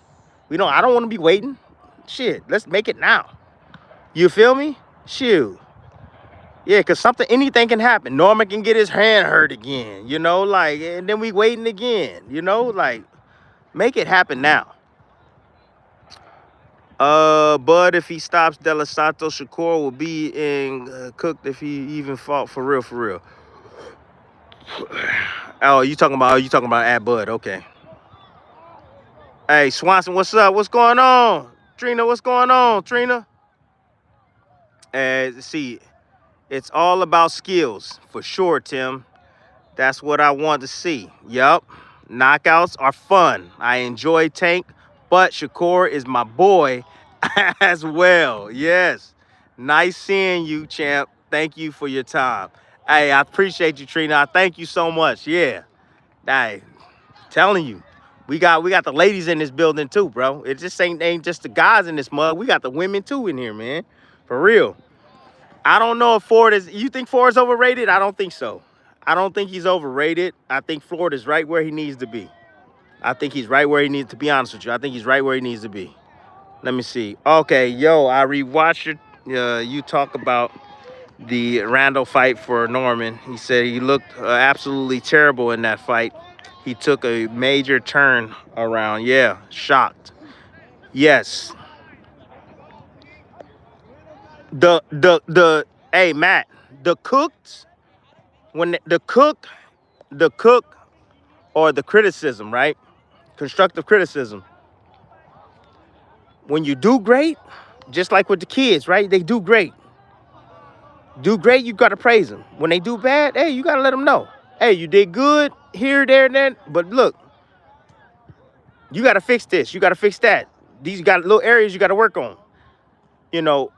I don't want to be waiting. Shit, let's make it now. You feel me? Shoot. Yeah, because anything can happen. Norman can get his hand hurt again, and then we waiting again, make it happen now. But if he stops De Los Santos, Shakur will be cooked if he even fought for real. Oh, you talking about at Bud? Okay. Hey, Swanson, what's up? What's going on? Trina, what's going on? Trina? See, it's all about skills for sure, Tim. That's what I want to see. Yup. Knockouts are fun. I enjoy Tank, but Shakur is my boy as well. Yes. Nice seeing you, champ. Thank you for your time. Hey, I appreciate you, Trina. I thank you so much. Yeah. Hey, telling you, We got the ladies in this building too, bro. It just ain't just the guys in this mug. We got the women too in here, man. For real. I don't know if Ford is. You think Ford is overrated? I don't think so. I don't think he's overrated. I think Ford is right where he needs to be. I think he's right where he needs to be. Honest with you, I think he's right where he needs to be. Let me see. Okay, yo, I rewatched it. You talk about the Randall fight for Norman. He said he looked absolutely terrible in that fight. He took a major turn around. Yeah, shocked. Yes. The hey Matt, the cooked when the cook or the criticism, right? Constructive criticism. When you do great, just like with the kids, right? They do great. Do great, you gotta praise them. When they do bad, hey, you gotta let them know. Hey, you did good here, there, and there. But look, you gotta fix this. You gotta fix that. These got little areas you gotta work on. You know,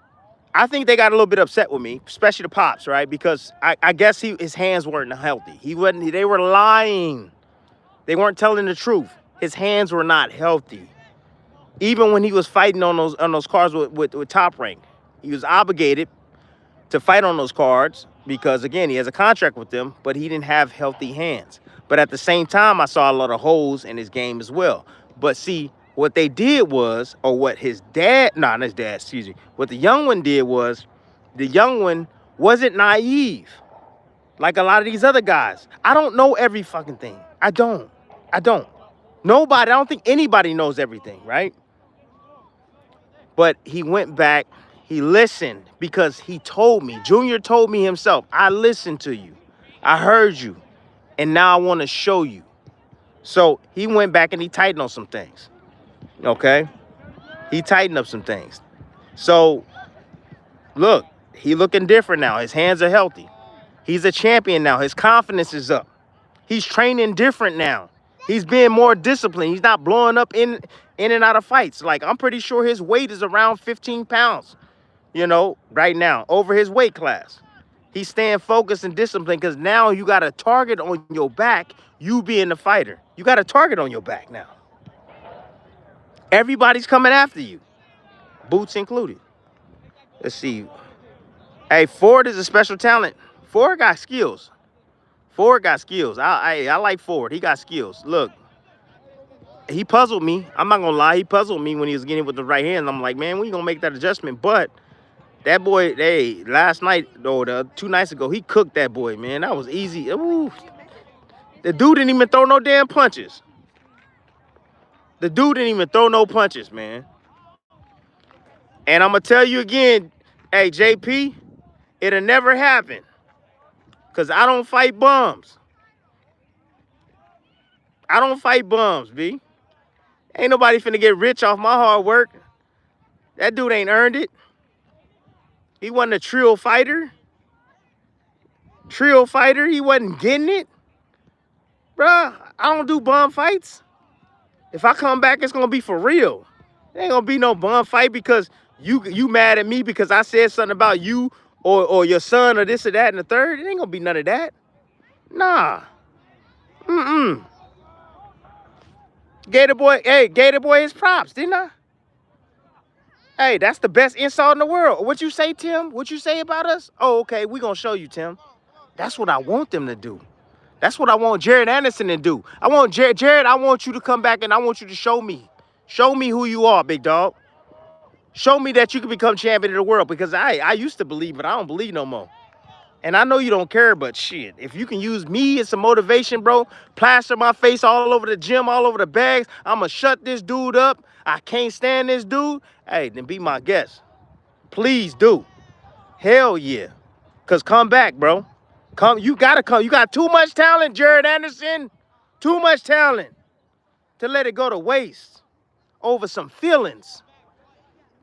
I think they got a little bit upset with me, especially the pops, right? Because I guess his hands weren't healthy. He wasn't. They were lying. They weren't telling the truth. His hands were not healthy. Even when he was fighting on those cards with Top Rank, he was obligated to fight on those cards because, again, he has a contract with them, but he didn't have healthy hands. But at the same time, I saw a lot of holes in his game as well. But see, what they did was, or what his dad, not his dad, excuse me, what the young one did was, the young one wasn't naive like a lot of these other guys. I don't know every fucking thing. I don't. Nobody, I don't think anybody knows everything, right? But he went back, he listened because he told me, Junior told me himself, I listened to you, I heard you, and now I want to show you. So he went back and he tightened on some things, okay? He tightened up some things. So, look, he looking different now. His hands are healthy. He's a champion now. His confidence is up. He's training different now. He's being more disciplined. He's not blowing up in and out of fights. Like, I'm pretty sure his weight is around 15 pounds, you know, right now, over his weight class. He's staying focused and disciplined because now you got a target on your back, you being the fighter. You got a target on your back now. Everybody's coming after you, boots included. Let's see. Hey, Ford is a special talent. Ford got skills. Ford got skills. I like Ford. He got skills. Look, he puzzled me. I'm not going to lie. He puzzled me when he was getting with the right hand. I'm like, man, when you going to make that adjustment? But that boy, hey, last night, or the 2 nights ago, he cooked that boy, man. That was easy. Ooh. The dude didn't even throw no damn punches. The dude didn't even throw no punches, man. And I'm going to tell you again, hey, JP, it'll never happen. Because I don't fight bums. I don't fight bums, B. Ain't nobody finna get rich off my hard work. That dude ain't earned it. He wasn't a trio fighter. He wasn't getting it. Bruh, I don't do bum fights. If I come back, it's gonna be for real. There ain't gonna be no bum fight because you mad at me because I said something about you or your son or this or that and the third. It ain't gonna be none of that. Nah. Gator Boy his props, didn't I? Hey, that's the best insult in the world. What you say, Tim? What you say about us? Oh, okay, we gonna show you, Tim. That's what I want them to do. That's what I want Jared Anderson to do. I want Jared, I want you to come back and I want you to show me. Show me who you are, big dog. Show me that you can become champion of the world because I used to believe, but I don't believe no more. And I know you don't care, but shit, if you can use me as some motivation, bro, plaster my face all over the gym, all over the bags, I'm going to shut this dude up. I can't stand this dude. Hey, then be my guest. Please do. Hell yeah. Because come back, bro. Come, you got to come. You got too much talent, Jared Anderson. Too much talent to let it go to waste over some feelings.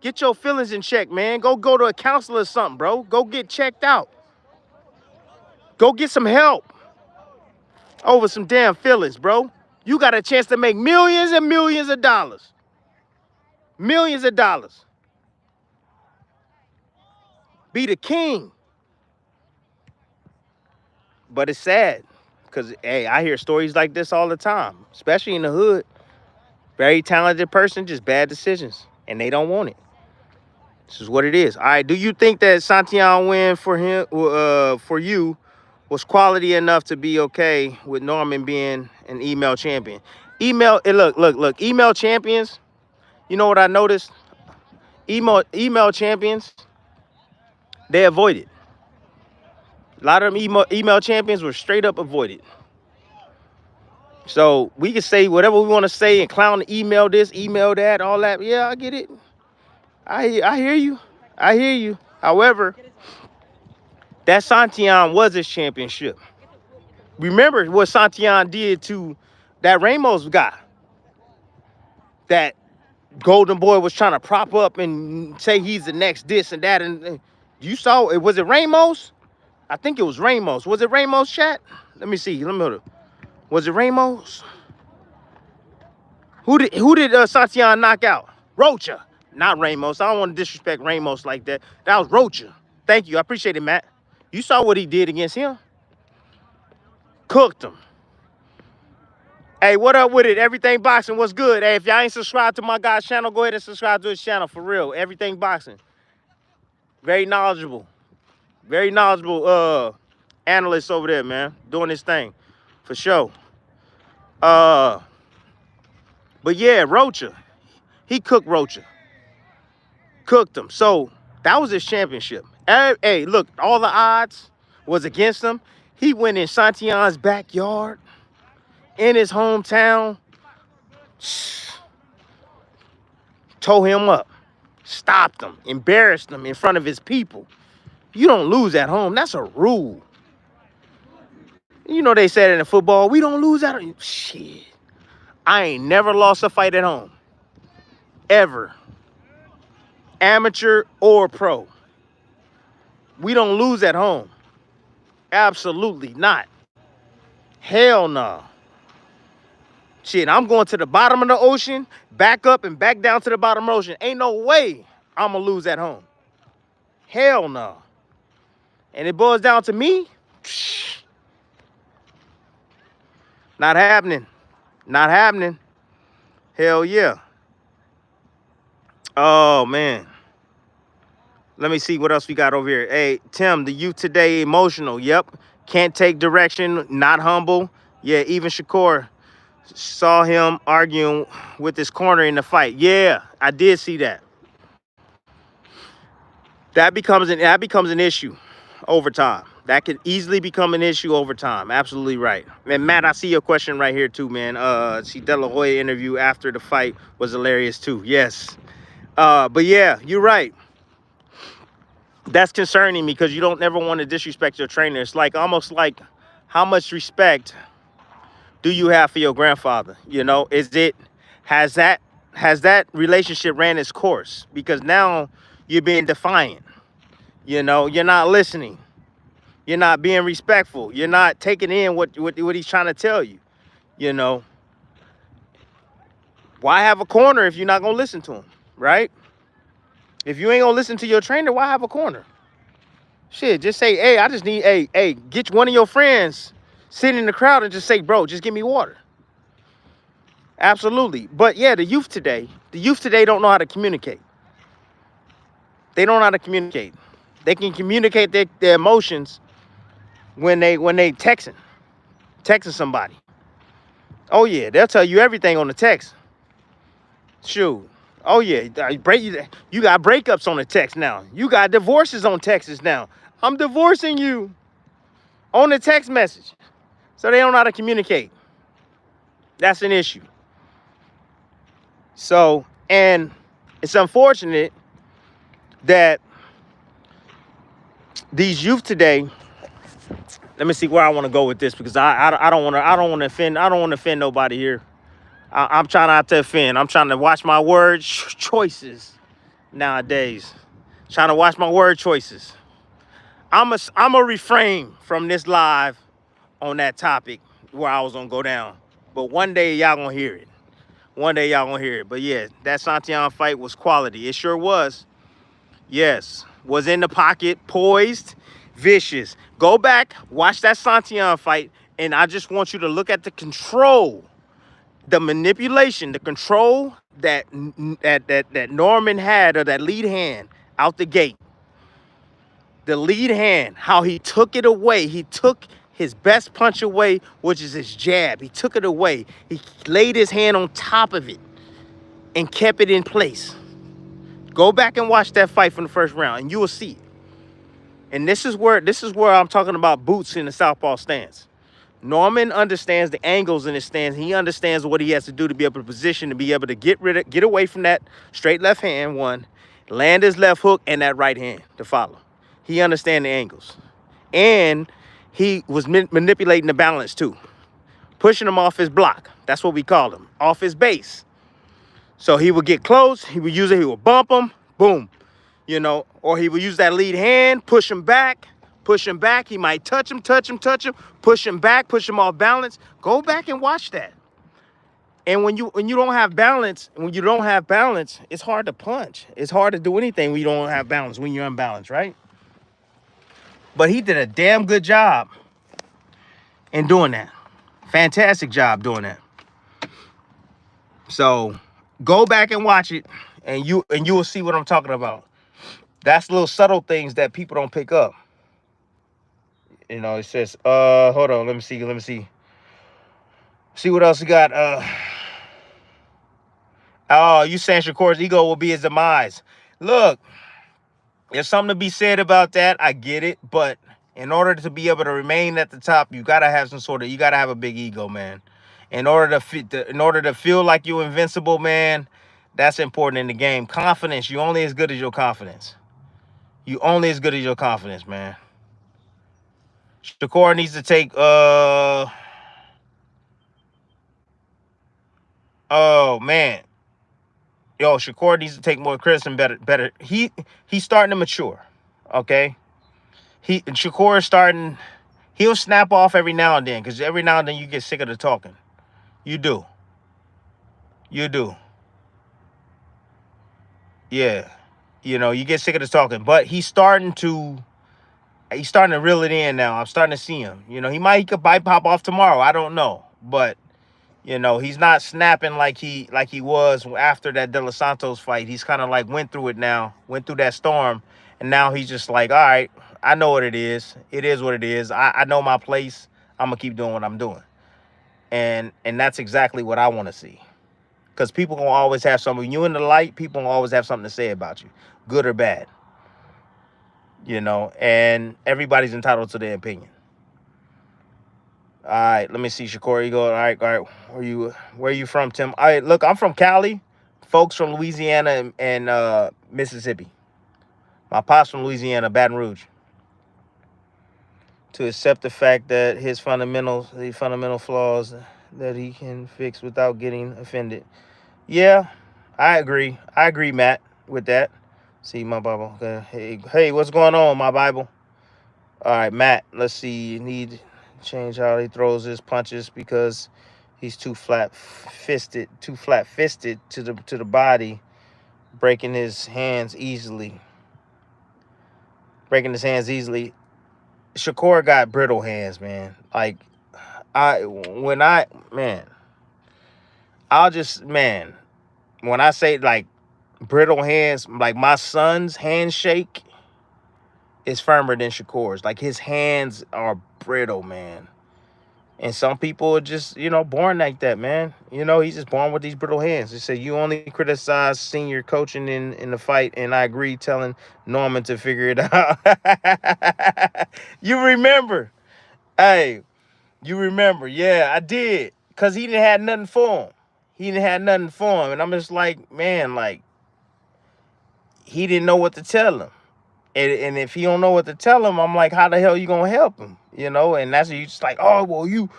Get your feelings in check, man. Go to a counselor or something, bro. Go get checked out. Go get some help over some damn feelings, bro. You got a chance to make millions and millions of dollars. Millions of dollars. Be the king. But it's sad because, hey, I hear stories like this all the time, especially in the hood. Very talented person, just bad decisions, and they don't want it. This is what it is. All right. Do you think that Santiago win for him, for you, was quality enough to be okay with Norman being an email champion? Look. Email champions. You know what I noticed? Email champions, they avoided. A lot of them email champions were straight up avoided. So we can say whatever we want to say and clown the email this, email that, all that. Yeah, I get it. I hear you. I hear you. However, that Santiago was his championship. Remember what Santiago did to that Ramos guy. That Golden Boy was trying to prop up and say he's the next this and that. And you saw it. Was it Ramos? I think it was Ramos. Was it Ramos, chat? Let me see. Was it Ramos? Who did Santiago knock out? Rocha, not Ramos. I don't want to disrespect Ramos like that. That was Rocha. Thank you. I appreciate it, Matt. You saw what he did against him. Cooked him. Hey, what up with it? Everything Boxing, what's good? Hey, if y'all ain't subscribed to my guy's channel, go ahead and subscribe to his channel, for real. Everything Boxing. Very knowledgeable. Very knowledgeable analyst over there, man. Doing his thing. For sure. But yeah, Rocha. He cooked Rocha. Cooked him. So that was his championship. Hey, look, all the odds was against him. He went in Santiago's backyard, in his hometown, tore him up, stopped him, embarrassed him in front of his people. You don't lose at home. That's a rule. You know they said it in football, we don't lose at home. Shit. I ain't never lost a fight at home. Ever. Amateur or pro. We don't lose at home. Absolutely not. Hell no. Shit, I'm going to the bottom of the ocean, back up and back down to the bottom of the ocean. Ain't no way I'm going to lose at home. Hell no. And it boils down to me. Not happening. Not happening. Hell yeah. Oh, man. Let me see what else we got over here. Hey, Tim, the youth today emotional. Yep. Can't take direction. Not humble. Yeah, even Shakur saw him arguing with his corner in the fight. Yeah, I did see that. That becomes an issue over time. That could easily become an issue over time. Absolutely right. And Matt, I see your question right here too, man. See, De La Hoya interview after the fight was hilarious too. Yes. But yeah, you're right. That's concerning me because you don't ever want to disrespect your trainer. It's like almost like how much respect do you have for your grandfather? You know, has that relationship ran its course? Because now you're being defiant. You know, you're not listening. You're not being respectful. You're not taking in what he's trying to tell you. You know, why have a corner if you're not gonna listen to him, right? If you ain't gonna listen to your trainer, why have a corner? Shit, just say, hey, I just need, hey, get one of your friends sitting in the crowd and just say, bro, just give me water. Absolutely. But yeah, the youth today don't know how to communicate. They don't know how to communicate. They can communicate their emotions when they texting somebody. Oh yeah, they'll tell you everything on the text. Shoot. Oh yeah, you got breakups on the text now. You got divorces on texts now. I'm divorcing you on the text message. So they don't know how to communicate. That's an issue. So, and it's unfortunate that these youth today, let me see where I want to go with this because I don't want to offend nobody here. I'm trying not to offend. I'm trying to watch my word choices nowadays. Trying to watch my word choices. I'm a refrain from this live on that topic where I was gonna go down. But one day y'all gonna hear it. One day y'all gonna hear it. But yeah, that Santiago fight was quality. It sure was. Yes, was in the pocket, poised, vicious. Go back, watch that Santiago fight, and I just want you to look at the control. the manipulation, the control that Norman had, or that lead hand out the gate. The lead hand, how he took it away. He took his best punch away, which is his jab. He took it away. He laid his hand on top of it and kept it in place. Go back and watch that fight from the first round, and you will see it. And this is where I'm talking about boots in the southpaw stance. Norman understands the angles in his stance. He understands what he has to do to be able to position, to be able to get away from that straight left hand, one, land his left hook, and that right hand to follow. He understands the angles. And he was manipulating the balance too, pushing him off his block. That's what we call him, off his base. So he would get close, he would use it, he would bump him, boom, you know, or he would use that lead hand, push him back. He might touch him, push him back, push him off balance. Go back and watch that. And when you don't have balance, it's hard to punch. It's hard to do anything when you don't have balance, when you're unbalanced, right? But he did a damn good job in doing that. Fantastic job doing that. So go back and watch it, and you will see what I'm talking about. That's little subtle things that people don't pick up. You know, it says, hold on, let me see. See what else we got. Oh, you saying Shakur's ego will be his demise. Look, there's something to be said about that. I get it, but in order to be able to remain at the top, you gotta have you gotta have a big ego, man. In order to feel like you're invincible, man, that's important in the game. Confidence, you're only as good as your confidence. Man. Shakur needs to take oh man. Yo, Shakur needs to take more criticism better. He's starting to mature. Okay? Shakur is starting, he'll snap off every now and then, because every now and then you get sick of the talking. You do. Yeah. You know, you get sick of the talking. But he's starting to reel it in now. I'm starting to see him. You know, he could bite pop off tomorrow. I don't know. But, you know, he's not snapping like he was after that De Los Santos fight. He's kind of like went through that storm. And now he's just like, all right, I know what it is. It is what it is. I know my place. I'm going to keep doing what I'm doing. And that's exactly what I want to see. Because people going to always have something. When you're in the light, people going to always have something to say about you, good or bad. You know, and everybody's entitled to their opinion. All right, let me see. Shakur, you go. All right. Where are you from, Tim? All right, look, I'm from Cali. Folks from Louisiana and Mississippi. My pops from Louisiana, Baton Rouge. To accept the fact that the fundamental flaws that he can fix without getting offended. Yeah, I agree. Matt, with that. See my Bible. Okay. Hey, what's going on, my Bible? All right, Matt, let's see. You need to change how he throws his punches because he's too flat-fisted to the body, breaking his hands easily. Shakur got brittle hands, man. Like, when I say like brittle hands, like my son's handshake is firmer than Shakur's. Like, his hands are brittle, man. And some people are just, you know, born like that, man. You know, he's just born with these brittle hands. They say you only criticize senior coaching in the fight, and I agree telling Norman to figure it out. You remember. Hey, you remember. Yeah, I did. Because he didn't have nothing for him. And I'm just like, man, like, he didn't know what to tell him. And if he don't know what to tell him, I'm like, how the hell you gonna help him? You know, and that's you just like, oh, well, you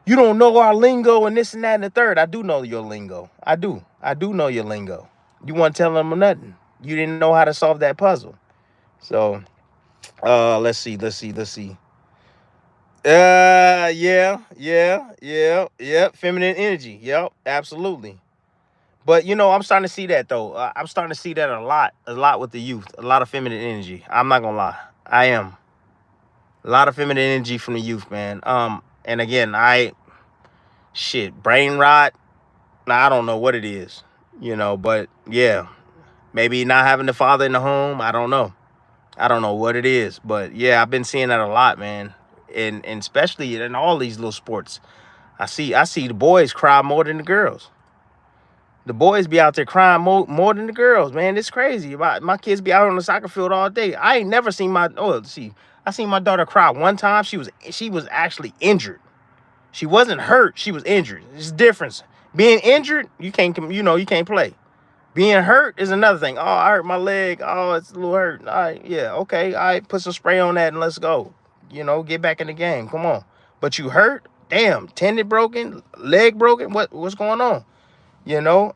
don't know our lingo and this and that and the third. I do know your lingo. I do know your lingo. You want to tell him nothing. You didn't know how to solve that puzzle. So, let's see. Yeah. Feminine energy. Yep, absolutely. But, you know, I'm starting to see that, though. I'm starting to see that a lot with the youth. A lot of feminine energy. I'm not going to lie. I am. A lot of feminine energy from the youth, man. And again, shit, brain rot. Now I don't know what it is, but yeah, maybe not having the father in the home. I don't know. I don't know what it is, but yeah, I've been seeing that a lot, man, and especially in all these little sports. I see the boys cry more than the girls. The boys be out there crying more than the girls, man. It's crazy. My kids be out on the soccer field all day. I ain't never seen I seen my daughter cry one time. She was actually injured. She wasn't hurt. She was injured. It's a difference. Being injured, you can't play. Being hurt is another thing. Oh, I hurt my leg. Oh, it's a little hurt. All right, yeah, okay. All right, put some spray on that and let's go. Get back in the game. Come on. But you hurt? Damn, tendon broken, leg broken. What's going on? You know,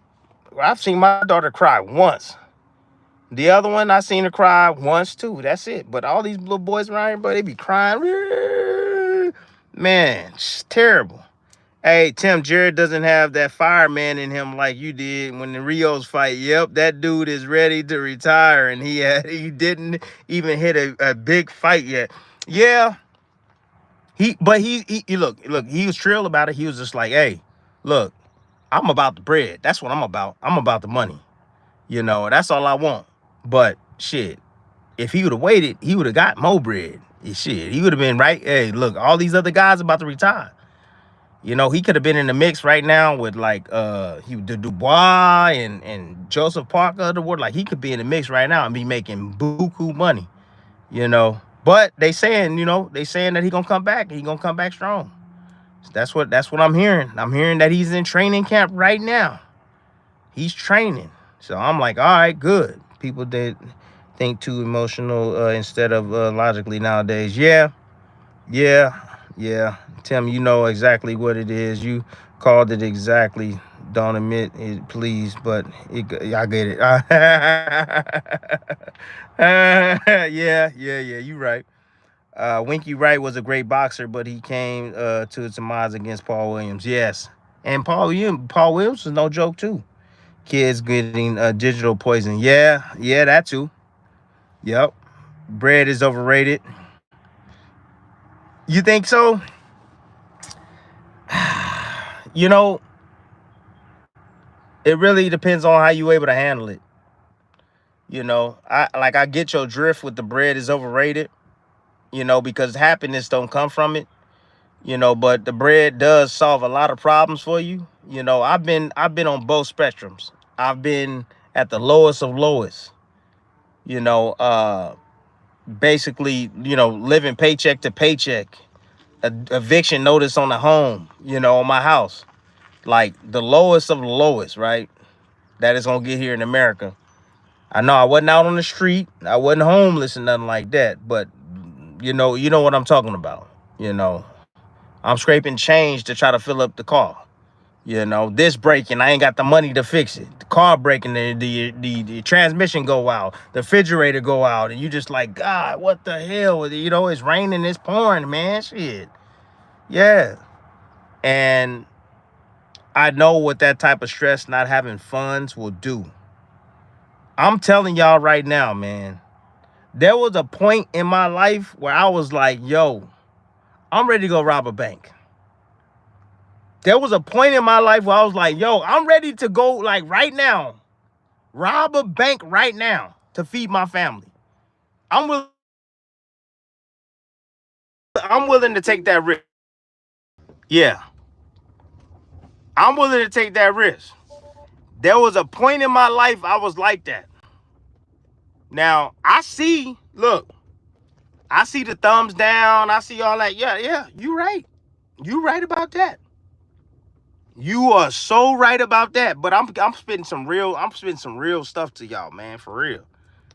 I've seen my daughter cry once. The other one, I seen her cry once too. That's it. But all these little boys around here, bro, they be crying. Man, it's terrible. Hey, Tim, Jared doesn't have that fireman in him like you did when the Rios fight. Yep, that dude is ready to retire, and he didn't even hit a big fight yet. Yeah, he look, he was trill about it. He was just like, hey, look, I'm about the bread. That's what I'm about. I'm about the money. That's all I want. But shit, if he would have waited, he would have got more bread. Shit, he would have been right. Hey, look, all these other guys about to retire. He could have been in the mix right now with like the Dubois and Joseph Parker, the word. Like he could be in the mix right now and be making buku money. But they saying that he gonna come back. He gonna come back strong. That's what I'm hearing. I'm hearing that he's in training camp right now. He's training. So I'm like, all right, good. People that think too emotional instead of logically nowadays. Yeah. Tim, you know exactly what it is. You called it exactly. Don't admit it, please, but I get it. Yeah, you right. Winky Wright was a great boxer, but he came to his demise against Paul Williams. Yes. And Paul Williams was no joke, too. Kids getting digital poison. Yeah, that too. Yep. Bread is overrated. You think so? It really depends on how you able to handle it. I get your drift with the bread is overrated, because happiness don't come from it, but the bread does solve a lot of problems for you. I've been on both spectrums. I've been at the lowest of lowest, basically, living paycheck to paycheck, eviction notice on the home, on my house, like the lowest of the lowest, right? That is gonna get here in America. I know I wasn't out on the street, I wasn't homeless and nothing like that, but you know what I'm talking about. I'm scraping change to try to fill up the car. This breaking, I ain't got the money to fix it. The car breaking, the transmission go out, the refrigerator go out, and you just like, God, what the hell? It's raining, it's pouring, man, shit. Yeah. And I know what that type of stress, not having funds, will do. I'm telling y'all right now, man, there was a point in my life where I was like, yo, I'm ready to go rob a bank. There was a point in my life where I was like, yo, I'm ready to go, like, right now, rob a bank right now to feed my family. I'm willing to take that risk. Yeah. I'm willing to take that risk. There was a point in my life I was like that. Now, I see the thumbs down. I see all that. Yeah, you right. You right about that. You are so right about that. But I'm spitting some real stuff to y'all, man, for real.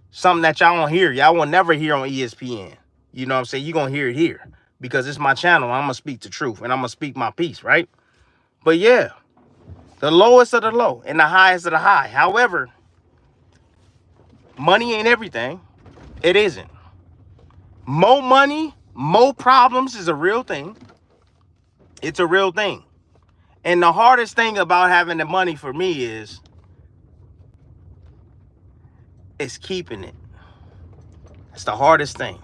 Something that y'all won't hear. Y'all will never hear on ESPN. You know what I'm saying? You're going to hear it here because it's my channel. I'm going to speak the truth and I'm going to speak my piece, right? But yeah, the lowest of the low and the highest of the high. However, money ain't everything. It isn't. More money, more problems is a real thing. It's a real thing. And the hardest thing about having the money for me is keeping it. It's the hardest thing.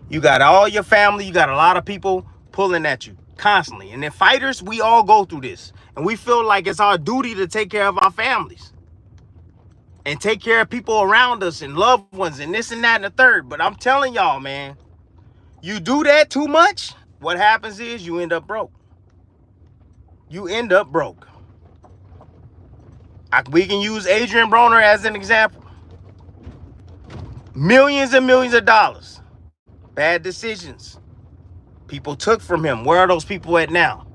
You got all your family, you got a lot of people pulling at you. constantly. And then fighters, we all go through this. And we feel like it's our duty to take care of our families and take care of people around us and loved ones and this and that and the third. But I'm telling y'all, man, you do that too much, what happens is you end up broke. You end up broke. We can use Adrian Broner as an example. Millions and millions of dollars. Bad decisions people took from him. Where are those people at now?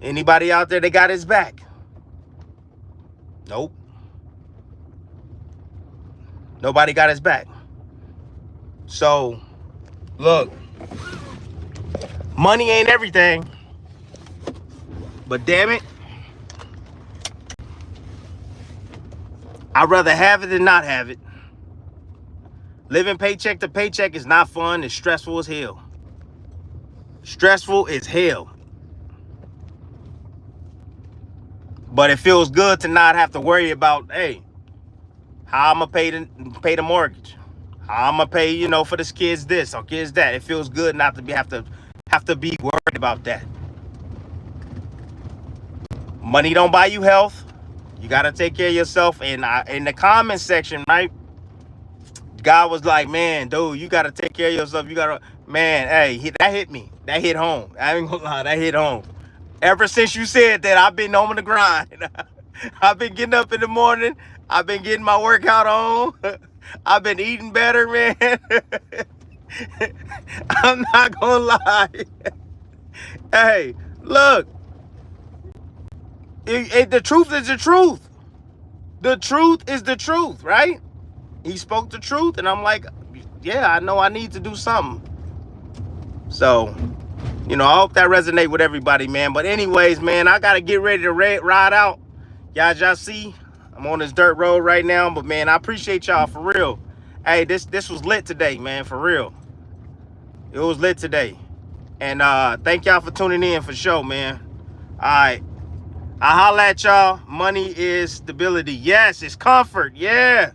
Anybody out there that got his back? Nope. Nobody got his back. So, look, money ain't everything. But damn it, I'd rather have it than not have it. Living paycheck to paycheck is not fun. It's stressful as hell. Stressful as hell. But it feels good to not have to worry about, hey, how I'm gonna pay the mortgage, how I'm gonna pay, you know, for this kids this or kids that. It feels good not to have to be worried about that. Money don't buy you health. You gotta take care of yourself. And in the comment section, right? God was like, man, dude, you gotta take care of yourself. You gotta, man, hey, that hit me. That hit home. I ain't gonna lie, that hit home. Ever since you said that, I've been on the grind. I've been getting up in the morning. I've been getting my workout on. I've been eating better, man. I'm not gonna lie. Hey, look. The truth is the truth. The truth is the truth, right? He spoke the truth, and I'm like, yeah, I know I need to do something. So, you know, I hope that resonate with everybody, man. But anyways, man, I got to get ready to ride out. Y'all see, I'm on this dirt road right now. But, man, I appreciate y'all for real. Hey, this was lit today, man, for real. It was lit today. And thank y'all for tuning in for sure, man. All right. I holla at y'all. Money is stability. Yes, it's comfort. Yeah,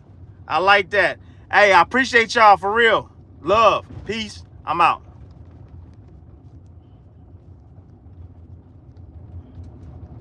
I like that. Hey, I appreciate y'all for real. Love. Peace. I'm out.